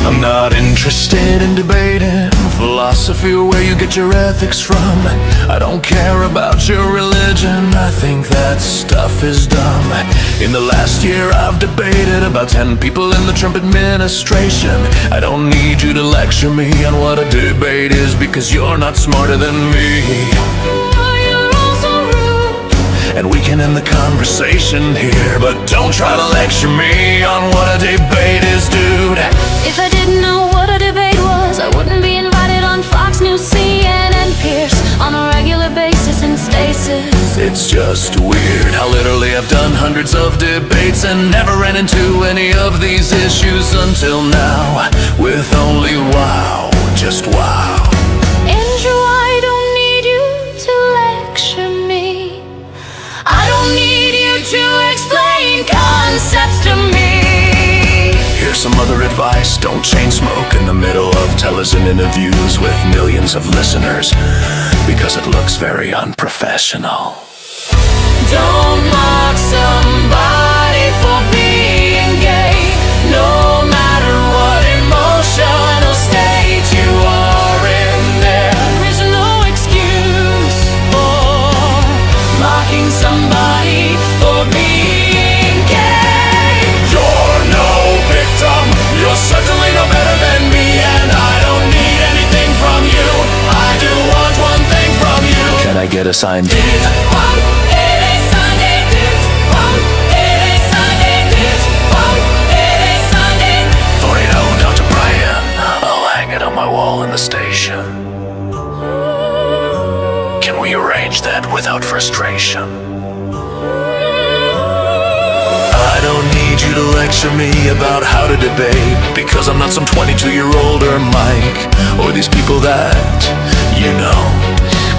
I'm not interested in debating philosophy or where you get your ethics from. I don't care about your religion. I think that stuff is dumb. In the last year I've debated about 10 people in the Trump administration. I don't need you to lecture me on what a debate is, because you're not smarter than me. You're also rude. And we can end the conversation here, but don't try to lecture me on what a debate is, dude. If I didn't know what a debate was, I wouldn't be invited on Fox News, CNN, Pierce on a regular basis in stasis. It's just weird how literally I've done hundreds of debates and never ran into any of these issues until now, with only wow, just wow. Andrew, I don't need you to lecture me. I don't need you to explain concepts to me. Here's some other advice: don't chain smoke in the middle of television interviews with millions of listeners, because it looks very unprofessional. Don't mock somebody for being gay, no matter what emotional state you are in. There is no excuse for mocking somebody for being gay. You're no victim, you're certainly no better than me, and I don't need anything from you. I do want one thing from you. Can I get a signed Dr. Brian, I'll hang it on my wall in the station. Can we arrange that without frustration? I don't need you to lecture me about how to debate, because I'm not some 22-year-old or Mike, or these people that you know.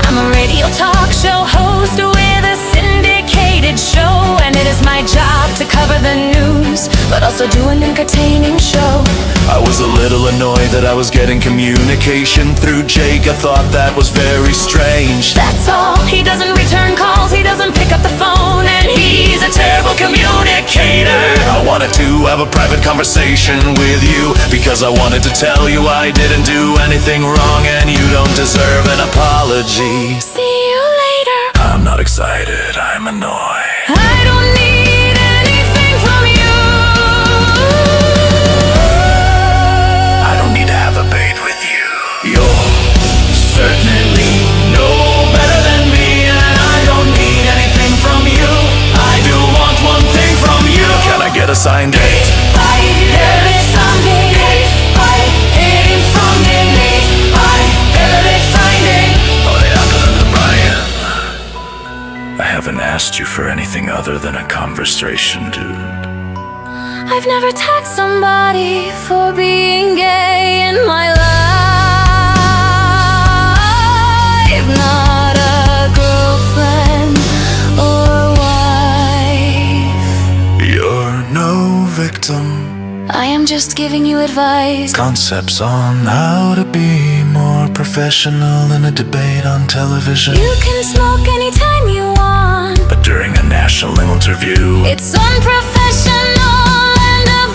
I'm a radio talk show host with a syndicated show, and it is my job to cover the news, but also do an entertaining show. I was a little annoyed that I was getting communication through Jake. I thought that was very strange. That's all. He doesn't return calls, he doesn't pick up the phone, and he's a terrible communicator. I wanted to have a private conversation with you, because I wanted to tell you I didn't do anything wrong, and you don't deserve an apology. See you later. I'm not excited, I'm annoyed. I don't need anything from you. I don't need to have a debate with you. You're certainly no better than me, and I don't need anything from you. I do want one thing from you. Can I get a signed date? I haven't asked you for anything other than a conversation, dude. I've never tagged somebody for being gay in my life. Not a girlfriend or wife. You're no victim. I am just giving you advice. Concepts on how to be more professional in a debate on television. You can smoke anytime you want, But during a national interview, it's unprofessional and a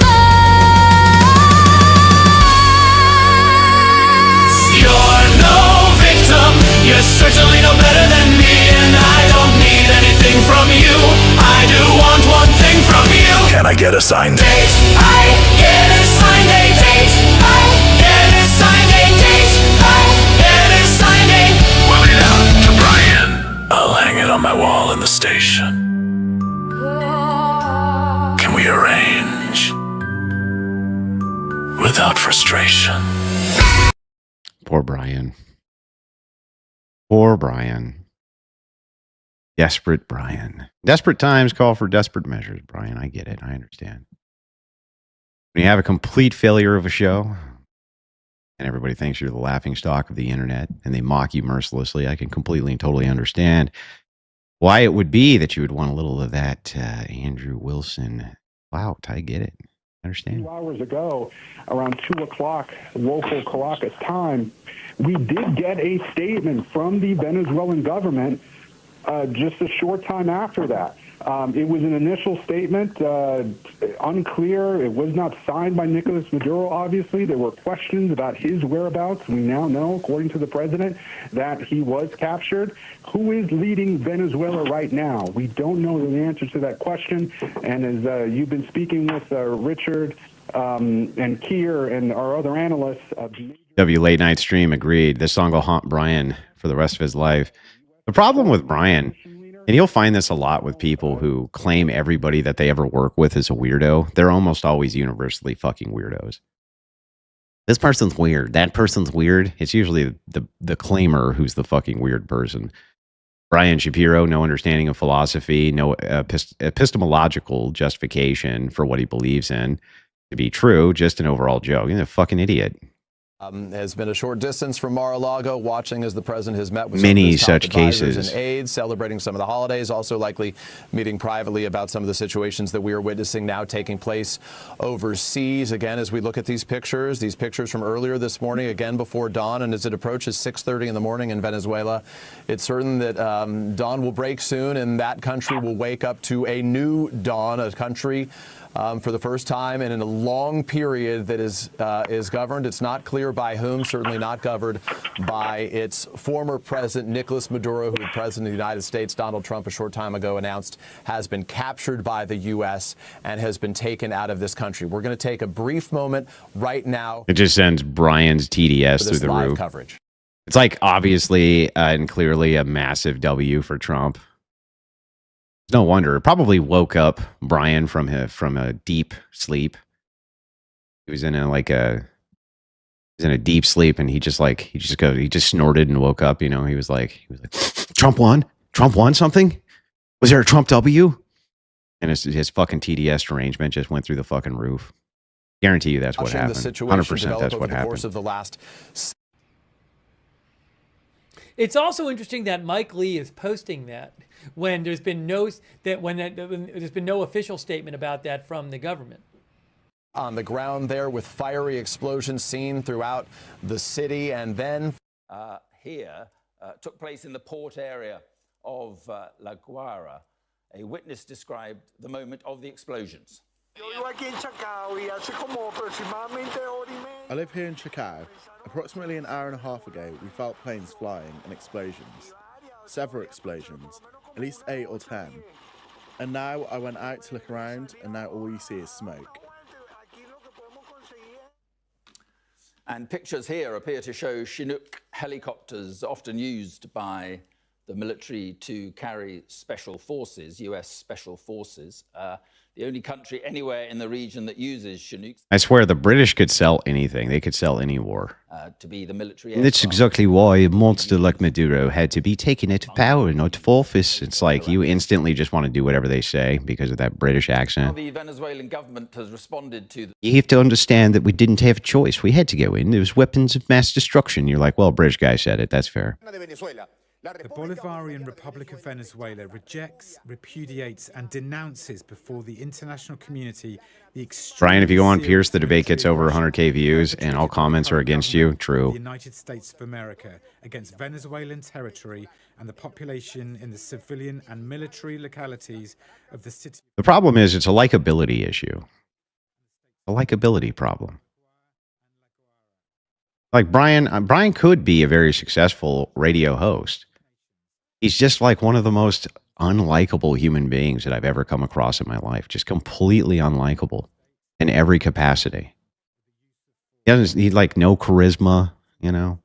I get assigned. I get assigned a date. I get assigned a date. I get assigned a. Will it out to Brian? I'll hang it on my wall in the station. Can we arrange without frustration? Poor Brian. Poor Brian. Desperate Brian. Desperate times call for desperate measures, Brian. I get it. I understand. When you have a complete failure of a show and everybody thinks you're the laughing stock of the internet and they mock you mercilessly, I can completely and totally understand why it would be that you would want a little of that Andrew Wilson clout. I get it. I understand. 2 hours ago, around 2 o'clock local Caracas time, we did get a statement from the Venezuelan government just a short time after that. It was an initial statement, unclear. It was not signed by Nicolás Maduro, obviously. There were questions about his whereabouts. We now know, according to the president, that he was captured. Who is leading Venezuela right now? We don't know the answer to that question. And as you've been speaking with Richard and Keir and our other analysts... W Late Night Stream agreed. This song will haunt Brian for the rest of his life. The problem with Brian, and you'll find this a lot with people who claim everybody that they ever work with is a weirdo. They're almost always universally fucking weirdos. This person's weird. That person's weird. It's usually the claimer who's the fucking weird person. Brian Shapiro, no understanding of philosophy, no epistemological justification for what he believes in to be true, just an overall joke. He's a fucking idiot. Has been a short distance from Mar-a-Lago, watching as the president has met with many some of his top such advisors cases and aides, celebrating some of the holidays, also likely meeting privately about some of the situations that we are witnessing now taking place overseas. Again, as we look at these pictures from earlier this morning, again before dawn, and as it approaches 6:30 in the morning in Venezuela, it's certain that dawn will break soon, and that country will wake up to a new dawn, a country for the first time and in a long period that is governed. It's not clear by whom, certainly not governed by its former president, Nicolás Maduro, who the president of the United States, Donald Trump, a short time ago announced has been captured by the U.S. and has been taken out of this country. We're going to take a brief moment right now. It just sends Brian's TDS through the roof. Coverage. It's like obviously and clearly a massive W for Trump. No wonder. It probably woke up Brian from a deep sleep. He was in a deep sleep, and he just snorted and woke up. You know, he was like, Trump won. Trump won something. Was there a Trump W? And his fucking TDS derangement just went through the fucking roof. Guarantee you that's what happened. 100% that's what happened. Course of the last. It's also interesting that Mike Lee is posting that when there's been no official statement about that from the government. On the ground there with fiery explosions seen throughout the city, and then here took place in the port area of La Guaira. A witness described the moment of the explosions. I live here in Chacao. Approximately an hour and a half ago, we felt planes flying and explosions. Several explosions, at least 8 or 10. And now I went out to look around, and now all you see is smoke. And pictures here appear to show Chinook helicopters, often used by the military to carry special forces, U.S. special forces. The only country anywhere in the region that uses Chinooks. I swear the British could sell anything. They could sell any war. To be the military. And that's exactly why a monster like Maduro had to be taken out of power and out of office. It's like you instantly just want to do whatever they say because of that British accent. The Venezuelan government has responded to. You have to understand that we didn't have a choice. We had to go in. There was weapons of mass destruction. You're like, well, British guy said it. That's fair. The Bolivarian Republic of Venezuela rejects, repudiates, and denounces before the international community the extreme. Brian, if you go on Pierce, the debate gets over 100K views, and all comments are against you. True. The United States of America against Venezuelan territory and the population in the civilian and military localities of the city. The problem is it's a likability issue. A likability problem. Like Brian could be a very successful radio host. He's just like one of the most unlikable human beings that I've ever come across in my life. Just completely unlikable in every capacity. He like no charisma, you know.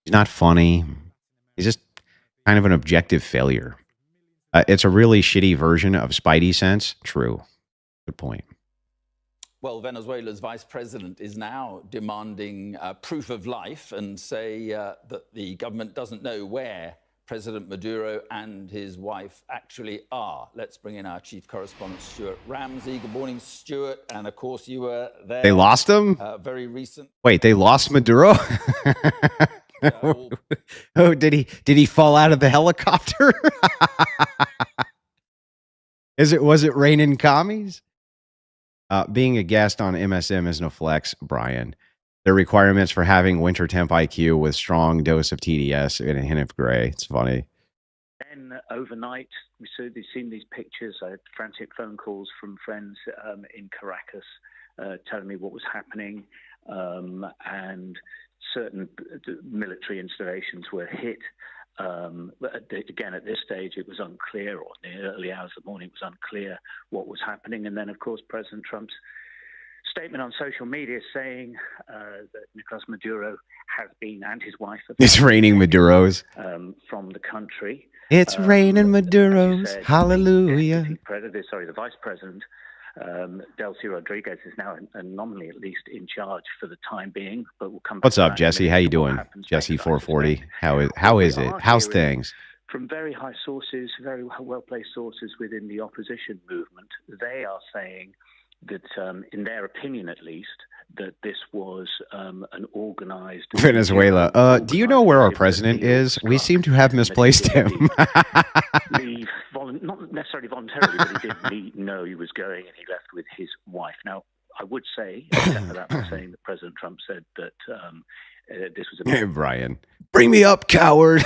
He's not funny. He's just kind of an objective failure. It's a really shitty version of Spidey sense. True. Good point. Well, Venezuela's vice president is now demanding proof of life and say that the government doesn't know where President Maduro and his wife actually are. Let's bring in our chief correspondent, Stuart Ramsey. Good morning, Stuart. And of course, you were there. They lost him? Very recent. Wait, they lost Maduro? Oh, did he fall out of the helicopter? Was it raining commies? Being a guest on MSM isn't a flex, Brian. The requirements for having winter temp IQ with strong dose of TDS and a hint of gray. It's funny. Then overnight, we've seen these pictures. I had frantic phone calls from friends in Caracas telling me what was happening, and certain military installations were hit. But again, at this stage, it was unclear, or in the early hours of the morning, it was unclear what was happening. And then, of course, President Trump's statement on social media saying that Nicolás Maduro has been, and his wife, it's raining Maduros from the country. It's raining Maduros. Said, Hallelujah. The vice president, Delcy Rodriguez, is now nominally at least in charge for the time being. But we'll come back. What's up, Jesse? How you doing, Jesse 440? How is it? How's things? From very high sources, very well-placed sources within the opposition movement, they are saying that, in their opinion at least, that this was an organized... Venezuela. Do you know where our president is? We seem to have misplaced him. Leave, not necessarily voluntarily, but he did know he was going, and he left with his wife. Now, I would say, except for that, by saying that President Trump said that this was a... Hey, Brian. Bring me up, coward.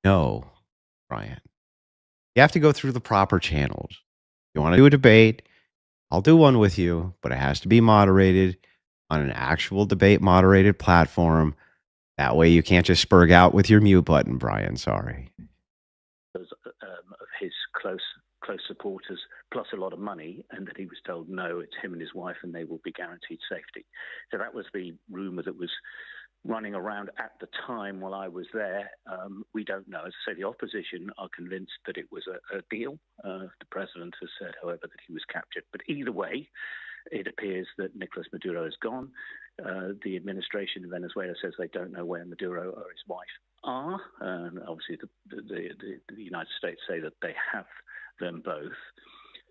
No, Brian. You have to go through the proper channels. You want to do a debate, I'll do one with you, but it has to be moderated on an actual debate moderated platform. That way you can't just spurg out with your mute button, Brian. Sorry. Of his close supporters, plus a lot of money, and that he was told, no, it's him and his wife, and they will be guaranteed safety. So that was the rumor that was running around at the time while I was there. We don't know. As I say, the opposition are convinced that it was a deal. The president has said, however, that he was captured. But either way, it appears that Nicolás Maduro is gone. The administration in Venezuela says they don't know where Maduro or his wife are. And obviously, the United States say that they have them both.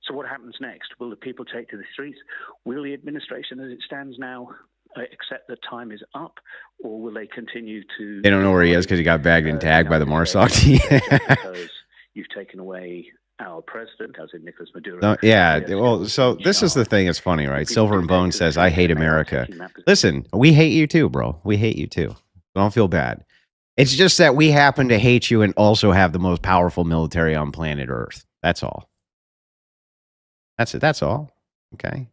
So what happens next? Will the people take to the streets? Will the administration, as it stands now, accept that time is up, or will they continue to... They don't know where he is because he got bagged and tagged by the Marsoc team. Because you've taken away our president, as in Nicolás Maduro. No, yeah, well, so this is the thing. It's funny, right? Silver and Bone says, I hate America. Listen, we hate you too, bro. We hate you too. Don't feel bad. It's just that we happen to hate you and also have the most powerful military on planet Earth. That's all. That's it. That's all. Okay.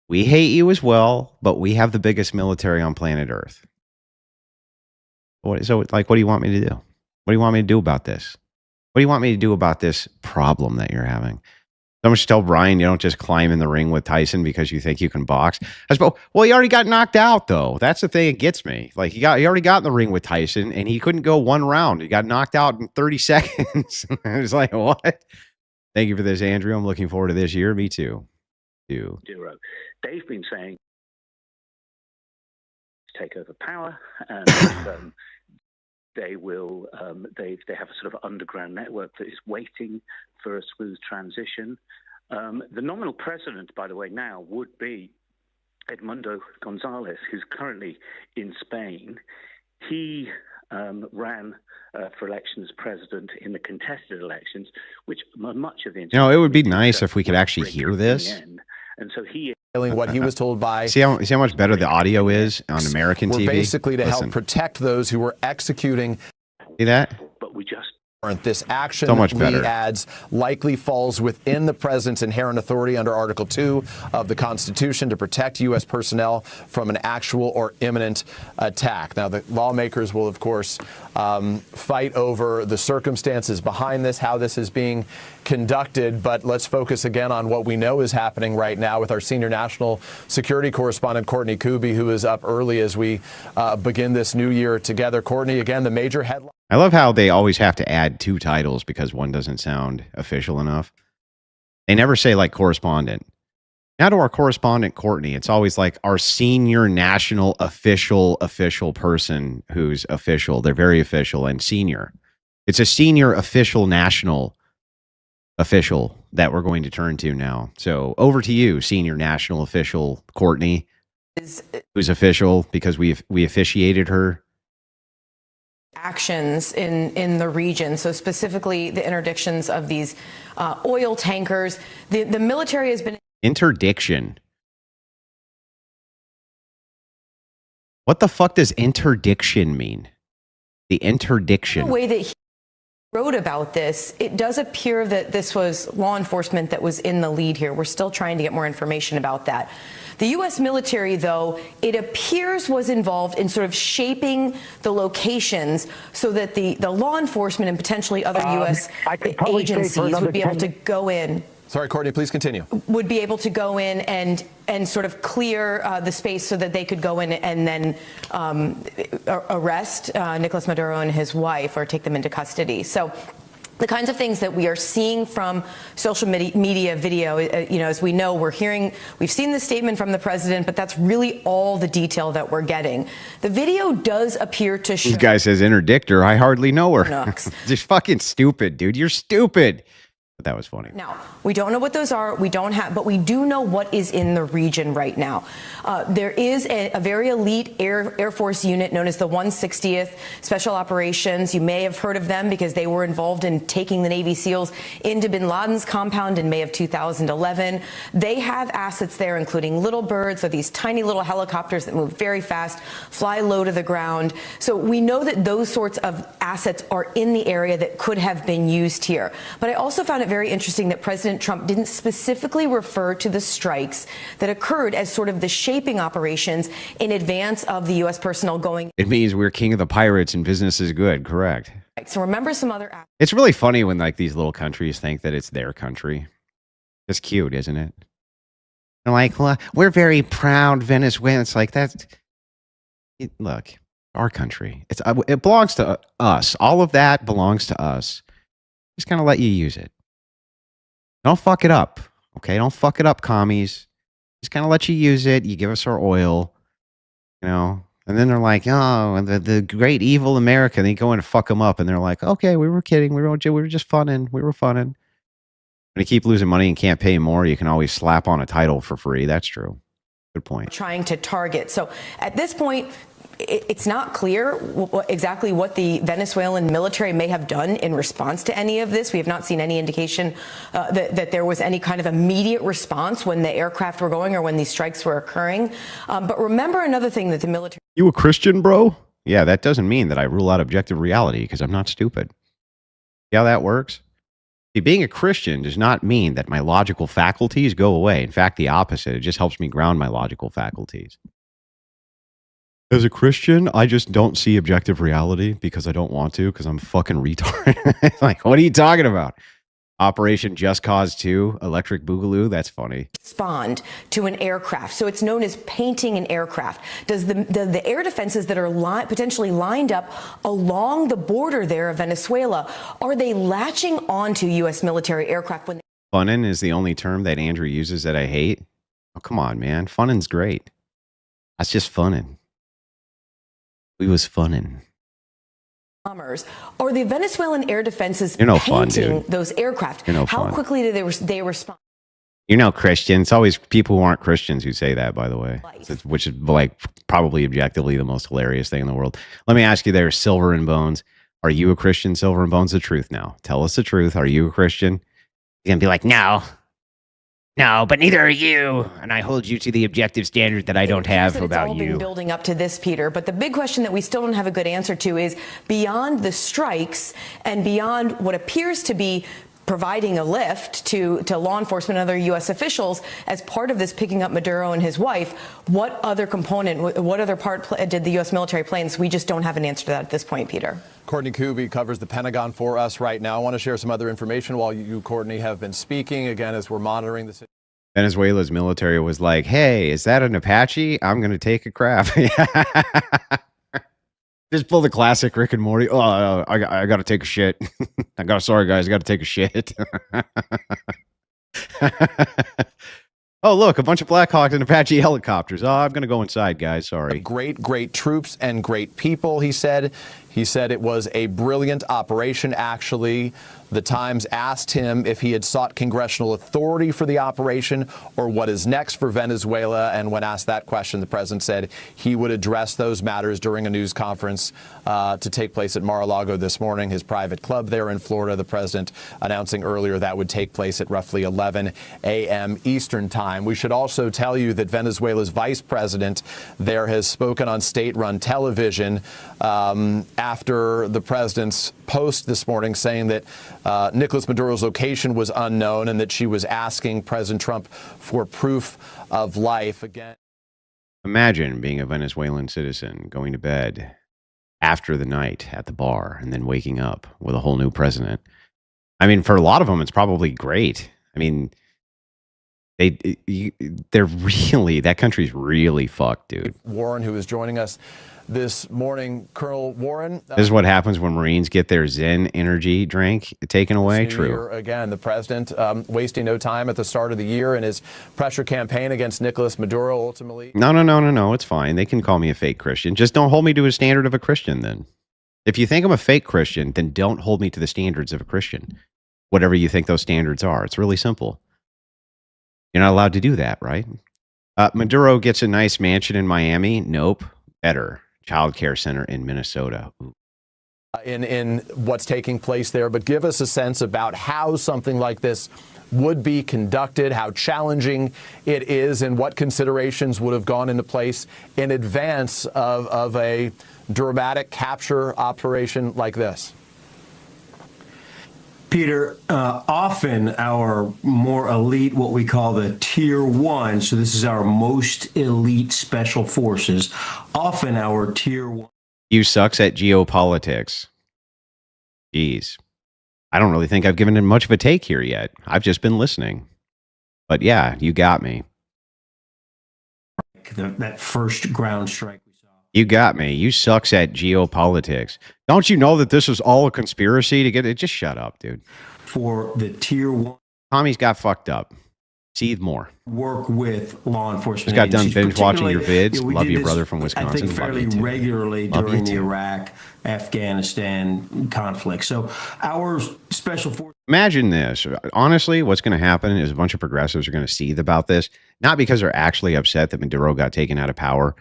We hate you as well, but we have the biggest military on planet Earth. So, like, what do you want me to do? What do you want me to do about this? What do you want me to do about this problem that you're having? Someone should tell Brian you don't just climb in the ring with Tyson because you think you can box. I suppose, well, he already got knocked out, though. That's the thing that gets me. Like, he already got in the ring with Tyson, and he couldn't go one round. He got knocked out in 30 seconds. I was like, what? Thank you for this, Andrew. I'm looking forward to this year. Me too. They've been saying take over power, and they will. They have a sort of underground network that is waiting for a smooth transition. The nominal president, by the way, now would be Edmundo González, who's currently in Spain. He ran for election as president in the contested elections, which much of the... it would be nice if we could actually hear this. And so he... What he was told by... See how much better the audio is on American TV? Basically to help protect those who were executing... See that? But we just... This action, So much Lee better. adds, likely falls within the president's inherent authority under Article 2 of the Constitution to protect U.S. personnel from an actual or imminent attack. Now, the lawmakers will, of course, fight over the circumstances behind this, how this is being conducted. But let's focus again on what we know is happening right now with our senior national security correspondent, Courtney Kuby, who is up early as we begin this new year together. Courtney, again, the major headline. I love how they always have to add 2 titles because one doesn't sound official enough. They never say like correspondent. Now to our correspondent, Courtney, it's always like our senior national official person who's official. They're very official and senior. It's a senior official national official that we're going to turn to now. So over to you, senior national official Courtney, who's official because we officiated her. Actions in the region, so specifically the interdictions of these oil tankers. The military has been Interdiction. What the fuck does interdiction mean? The interdiction. the way that he wrote about this. It does appear that this was law enforcement that was in the lead here. We're still trying to get more information about that. The U.S. military, though, it appears was involved in sort of shaping the locations so that the law enforcement and potentially other U.S. agencies would be able to go in. Sorry, Courtney, please continue. Would be able to go in and sort of clear the space so that they could go in and then arrest Nicolás Maduro and his wife or take them into custody. So the kinds of things that we are seeing from social media video, as we know, we've seen the statement from the president, but that's really all the detail that we're getting. The video does appear to show. This guy says interdictor. I hardly know her. Just fucking stupid, dude. You're stupid. But that was funny. Now, we don't know what those are. We don't have, but we do know what is in the region right now. There is a very elite Air Force unit known as the 160th Special Operations. You may have heard of them because they were involved in taking the Navy SEALs into bin Laden's compound in May of 2011. They have assets there, including Little Birds, so these tiny little helicopters that move very fast, fly low to the ground. So we know that those sorts of assets are in the area that could have been used here. But I also found it very interesting that President Trump didn't specifically refer to the strikes that occurred as sort of the shaping operations in advance of the U.S. personnel going. It means we're king of the pirates and business is good. Correct. So remember some other. It's really funny when like these little countries think that it's their country. It's cute, isn't it? They're like, well, we're very proud Venezuela. It's like that. Look, our country. It belongs to us. All of that belongs to us. Just kind of let you use it. Don't fuck it up, okay? Don't fuck it up, commies. Just kind of let you use it. You give us our oil, and then they're like, oh, the great evil America. And they go in and fuck them up, and they're like, okay, we were kidding. We were just funning. We were funning. When you keep losing money and can't pay more, you can always slap on a title for free. That's true. Good point. Trying to target. So at this point, it's not clear exactly what the Venezuelan military may have done in response to any of this. We have not seen any indication that there was any kind of immediate response when the aircraft were going or when these strikes were occurring. But remember another thing that the military... You a Christian, bro? Yeah, that doesn't mean that I rule out objective reality because I'm not stupid. See how that works? See, being a Christian does not mean that my logical faculties go away. In fact, the opposite. It just helps me ground my logical faculties. As a Christian, I just don't see objective reality because I don't want to because I'm fucking retarded. Like, what are you talking about? Operation Just Cause 2, Electric Boogaloo? That's funny. Respond to an aircraft. So it's known as painting an aircraft. Does the air defenses that are potentially lined up along the border there of Venezuela, are they latching onto U.S. military aircraft when Funnin' is the only term that Andrew uses that I hate? Oh, come on, man. Funnin's great. That's just funnin'. We was funnin'. bombers? Are the Venezuelan air defenses You're no painting fun, dude. those aircraft? You're no How fun. quickly do they respond? You're no Christian. It's always people who aren't Christians who say that, by the way, which is like probably objectively the most hilarious thing in the world. Let me ask you there, Silver and Bones. Are you a Christian, Silver and Bones? The truth now. Tell us the truth. Are you a Christian? You're going to be like, no. No, but neither are you. And I hold you to the objective standard that I don't have It's about all been you. building up to this, Peter. But the big question that we still don't have a good answer to is beyond the strikes and beyond what appears to be providing a lift to law enforcement and other U.S. officials as part of this picking up Maduro and his wife, what other component, what other part did the U.S. military play? And so we just don't have an answer to that at this point, Peter. Courtney Kuby covers the Pentagon for us right now. I want to share some other information while you, Courtney, have been speaking, again, as we're monitoring the situation. Venezuela's military was like, hey, is that an Apache? I'm going to take a crap. Just pull the classic Rick and Morty. Oh, I got to take a shit. Sorry, guys, I got to take a shit. Oh, look, a bunch of Black Hawks and Apache helicopters. Oh, I'm going to go inside, guys. Sorry. Great troops and great people, he said. He said it was a brilliant operation, actually. The Times asked him if he had sought congressional authority for the operation or what is next for Venezuela. And when asked that question, the president said he would address those matters during a news conference to take place at Mar-a-Lago this morning, his private club there in Florida. The president announcing earlier that would take place at roughly 11 a.m. Eastern time. We should also tell you that Venezuela's vice president there has spoken on state-run television after the president's post this morning saying that Nicolás Maduro's location was unknown and that she was asking President Trump for proof of life. Again, imagine being a Venezuelan citizen, going to bed after the night at the bar and then waking up with a whole new president. I mean, for a lot of them, it's probably great. I mean, they're really, that country's really fucked, dude. Warren, who is joining us this morning, Colonel Warren. This is what happens when Marines get their Zen energy drink taken away. True. Again, the president wasting no time at the start of the year in his pressure campaign against Nicolás Maduro. Ultimately, no, it's fine. They can call me a fake Christian. Just don't hold me to a standard of a Christian. Then, if you think I'm a fake Christian, then don't hold me to the standards of a Christian. Whatever you think those standards are, it's really simple. You're not allowed to do that, right? Maduro gets a nice mansion in Miami. Nope. Better. Child care center in Minnesota. In what's taking place there, but give us a sense about how something like this would be conducted, how challenging it is, and what considerations would have gone into place in advance of a dramatic capture operation like this. Peter, often our more elite, what we call the Tier 1, so this is our most elite special forces, often our Tier 1. You sucks at geopolitics. Jeez. I don't really think I've given it much of a take here yet. I've just been listening. But yeah, you got me. That first ground strike. You got me. You sucks at geopolitics. Don't you know that this is all a conspiracy to get it? Just shut up, dude. For the Tier 1. Tommy's got fucked up. Seethe more. Work with law enforcement. Just got done binge watching your vids. You know, Love you, this, brother from Wisconsin. I think fairly regularly Love during the Iraq, Afghanistan conflict. So our special forces. Imagine this. Honestly, what's going to happen is a bunch of progressives are going to seethe about this, not because they're actually upset that Maduro got taken out of power.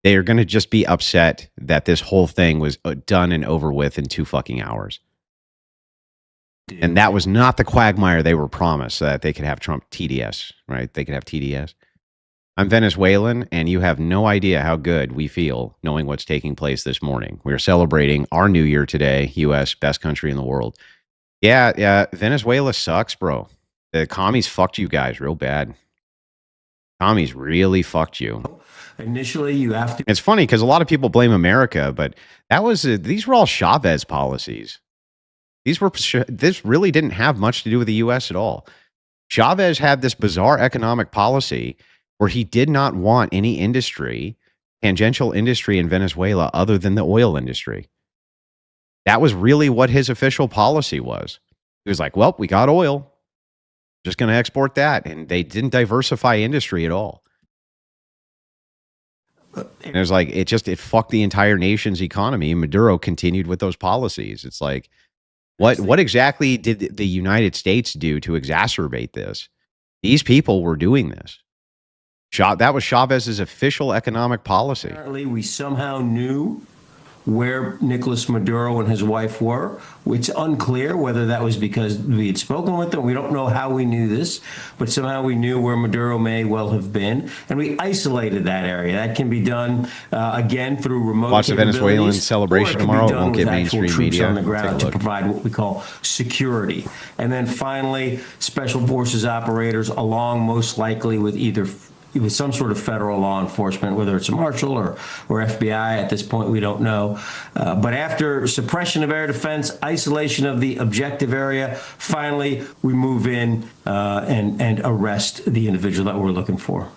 They are going to just be upset that this whole thing was done and over with in 2 fucking hours. And that was not the quagmire they were promised, so that they could have Trump TDS, right? They could have TDS. I'm Venezuelan, and you have no idea how good we feel knowing what's taking place this morning. We are celebrating our new year today, U.S., best country in the world. Yeah, Venezuela sucks, bro. The commies fucked you guys real bad. Commies really fucked you. Initially, you have to. It's funny because a lot of people blame America, but these were all Chavez policies. This really didn't have much to do with the U.S. at all. Chavez had this bizarre economic policy where he did not want any industry, tangential industry in Venezuela other than the oil industry. That was really what his official policy was. He was like, well, we got oil. Just going to export that. And they didn't diversify industry at all. And it was like, it fucked the entire nation's economy. And Maduro continued with those policies. It's like, what exactly did the United States do to exacerbate this? These people were doing this. That was Chavez's official economic policy. Apparently, we somehow knew where Nicolás Maduro and his wife were. It's unclear whether that was because we had spoken with them. We don't know how we knew this, but somehow we knew where Maduro may well have been, and we isolated that area. That can be done again through remote. Watch the Venezuelan celebration tomorrow. It won't get mainstream media. On the ground to provide what we call security, and then finally, special forces operators, along most likely with some sort of federal law enforcement, whether it's a marshal or FBI. At this point, we don't know. But after suppression of air defense, isolation of the objective area, finally we move in and arrest the individual that we're looking for.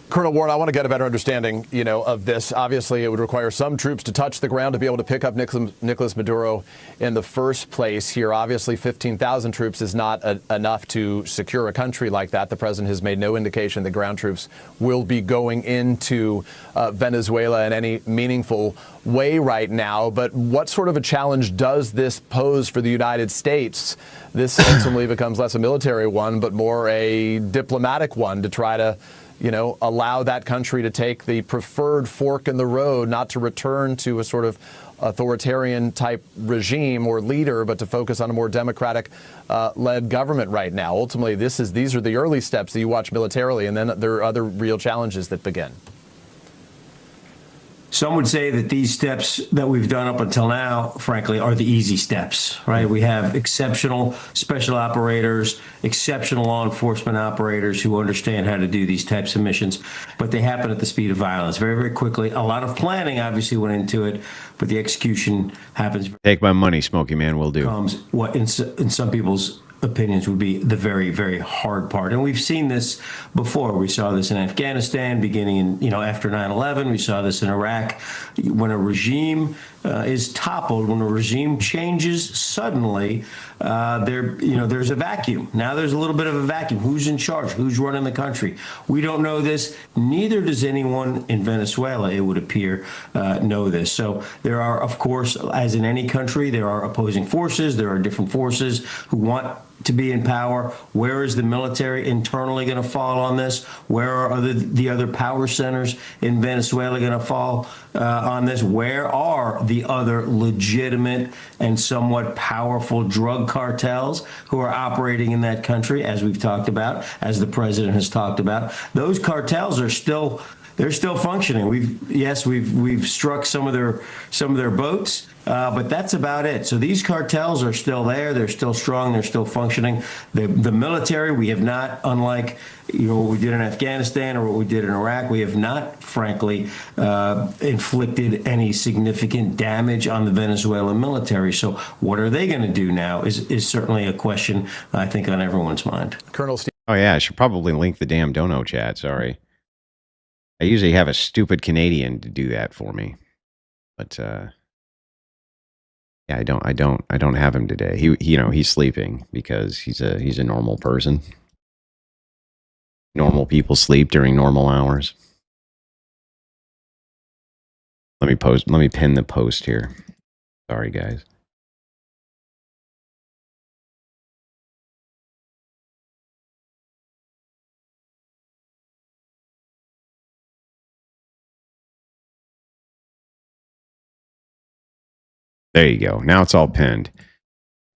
Colonel Ward, I want to get a better understanding, of this. Obviously, it would require some troops to touch the ground to be able to pick up Nicolás Maduro in the first place here. Obviously, 15,000 troops is not enough to secure a country like that. The president has made no indication that ground troops will be going into Venezuela in any meaningful way right now. But what sort of a challenge does this pose for the United States? This ultimately becomes less a military one, but more a diplomatic one to try to allow that country to take the preferred fork in the road, not to return to a sort of authoritarian type regime or leader, but to focus on a more democratic led government right now. Ultimately, these are the early steps that you watch militarily, and then there are other real challenges that begin. Some would say that these steps that we've done up until now, frankly, are the easy steps, right? We have exceptional special operators, exceptional law enforcement operators who understand how to do these types of missions, but they happen at the speed of violence very, very quickly. A lot of planning obviously went into it, but the execution happens. Take my money, Smoky Man will do. Comes what in some people's opinions would be the very, very hard part. And we've seen this before. We saw this in Afghanistan beginning in, after 9/11. We saw this in Iraq. When a regime is toppled, when a regime changes suddenly, there's a vacuum. Now there's a little bit of a vacuum. Who's in charge? Who's running the country? We don't know this. Neither does anyone in Venezuela, it would appear, know this. So there are, of course, as in any country, there are opposing forces. There are different forces who want to be in power. Where is the military internally going to fall on this? Where are the other power centers in Venezuela going to fall on this? Where are the other legitimate and somewhat powerful drug cartels who are operating in that country, as we've talked about, as the president has talked about? Those cartels are still functioning. We've struck some of their boats, but that's about it. So these cartels are still there. They're still strong. They're still functioning. The military, we have not, unlike what we did in Afghanistan or what we did in Iraq, we have not, frankly, inflicted any significant damage on the Venezuelan military. So what are they going to do now is certainly a question, I think, on everyone's mind. Colonel Steve. Oh, yeah. I should probably link the damn dono chat. Sorry. I usually have a stupid Canadian to do that for me, but yeah, I don't have him today. He's sleeping because he's a normal person. Normal people sleep during normal hours. Let me pin the post here. Sorry, guys. There you go. Now it's all pinned.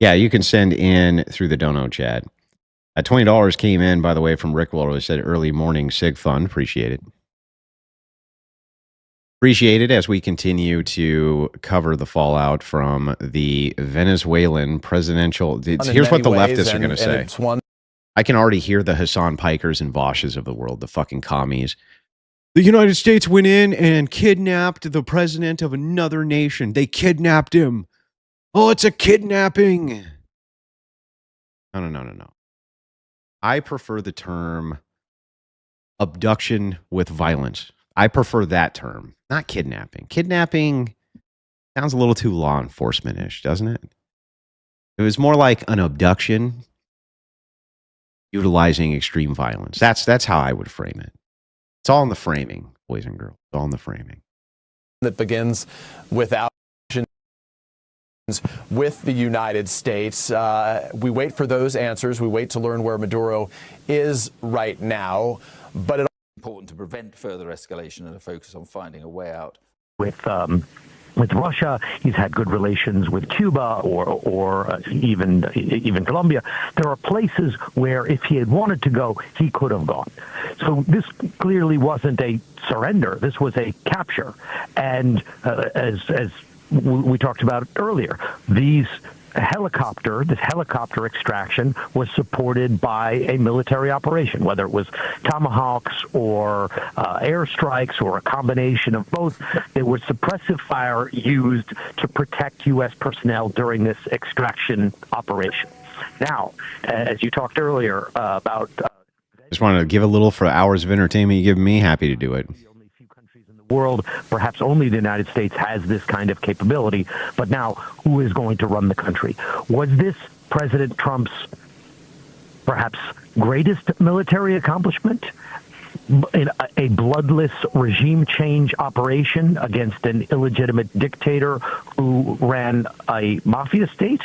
Yeah, you can send in through the dono chat. $20 came in, by the way, from Rick Waller. He said early morning SIG fund. Appreciate it. Appreciate it as we continue to cover the fallout from the Venezuelan presidential. Here's what the leftists are going to say. I can already hear the Hassan Pikers and Voshes of the world, the fucking commies. The United States went in and kidnapped the president of another nation. They kidnapped him. Oh, it's a kidnapping. No. I prefer the term abduction with violence. I prefer that term, not kidnapping. Kidnapping sounds a little too law enforcement-ish, doesn't it? It was more like an abduction utilizing extreme violence. That's how I would frame it. It's all in the framing, boys and girls. It's all in the framing. That begins without with the United States. We wait for those answers. We wait to learn where Maduro is right now. But it's important to prevent further escalation and to focus on finding a way out. With with Russia. He's had good relations with Cuba or even Colombia. There are places where if he had wanted to go, he could have gone. So this clearly wasn't a surrender. This was a capture. And as we talked about earlier, this helicopter extraction was supported by a military operation, whether it was tomahawks or airstrikes or a combination of both. There was suppressive fire used to protect U.S. personnel during this extraction operation. Now, as you talked earlier about... Just wanted to give a little for hours of entertainment you give me. Happy to do it. World, perhaps only the United States has this kind of capability. But now, who is going to run the country? Was this President Trump's perhaps greatest military accomplishment? In a bloodless regime change operation against an illegitimate dictator who ran a mafia state?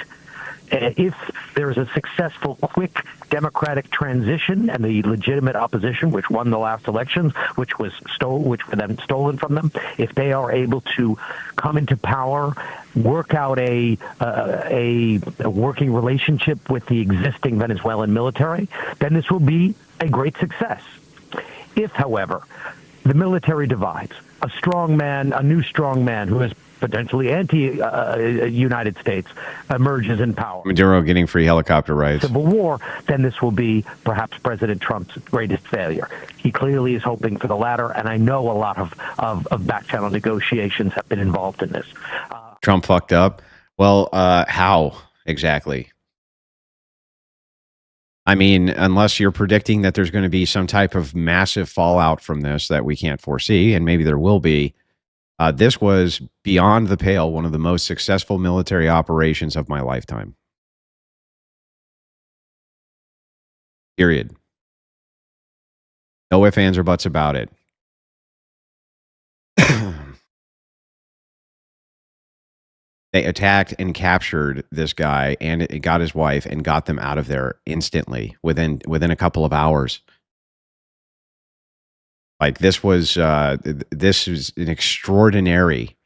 If there's a successful, quick democratic transition and the legitimate opposition, which won the last elections, which were then stolen from them, if they are able to come into power, work out a working relationship with the existing Venezuelan military, then this will be a great success. If, however, the military divides, a new strong man who is potentially anti-United States emerges in power, Maduro getting free helicopter rides, civil war, then this will be perhaps President Trump's greatest failure. He clearly is hoping for the latter, and I know a lot of back-channel negotiations have been involved in this. Trump fucked up. Well, how exactly? I mean, unless you're predicting that there's going to be some type of massive fallout from this that we can't foresee, and maybe there will be. This was beyond the pale, one of the most successful military operations of my lifetime. Period. No ifs, ands, or buts about it. They attacked and captured this guy, and it got his wife and got them out of there instantly within a couple of hours. Like this was an extraordinary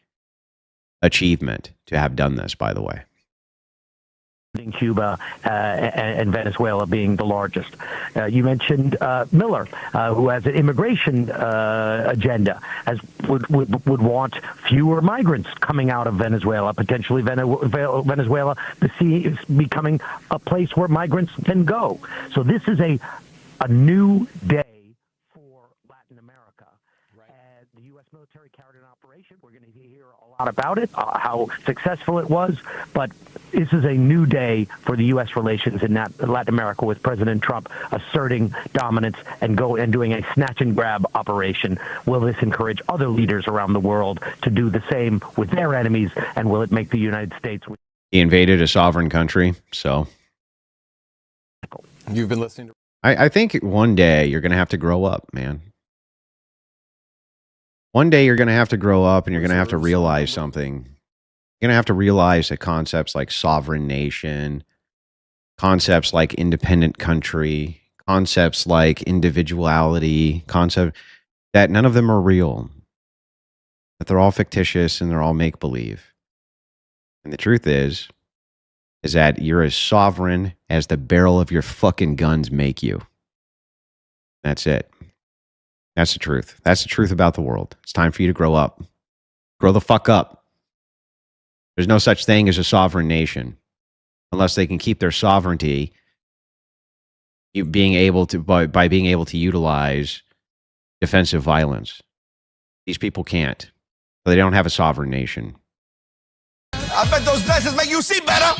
achievement to have done this, by the way. Cuba and Venezuela being the largest. You mentioned Miller, who has an immigration agenda, would want fewer migrants coming out of Venezuela, potentially Venezuela becoming a place where migrants can go. So this is a new day for Latin America. The U.S. military carried an operation. We're going to hear a lot about it, how successful it was, but this is a new day for the U.S. relations in Latin America, with President Trump asserting dominance and doing a snatch and grab operation. Will this encourage other leaders around the world to do the same with their enemies, and will it make the United States... He invaded a sovereign country, so... You've been listening to... I think one day you're going to have to grow up, man. One day you're going to have to grow up, and you're going to have to realize something. You're going to have to realize that concepts like sovereign nation, concepts like independent country, concepts like individuality, that none of them are real. That they're all fictitious and they're all make-believe. And the truth is that you're as sovereign as the barrel of your fucking guns make you. That's it. That's the truth. That's the truth about the world. It's time for you to grow up. Grow the fuck up. There's no such thing as a sovereign nation unless they can keep their sovereignty by being able to utilize defensive violence. These people can't. So they don't have a sovereign nation. I bet those blessings make you see better.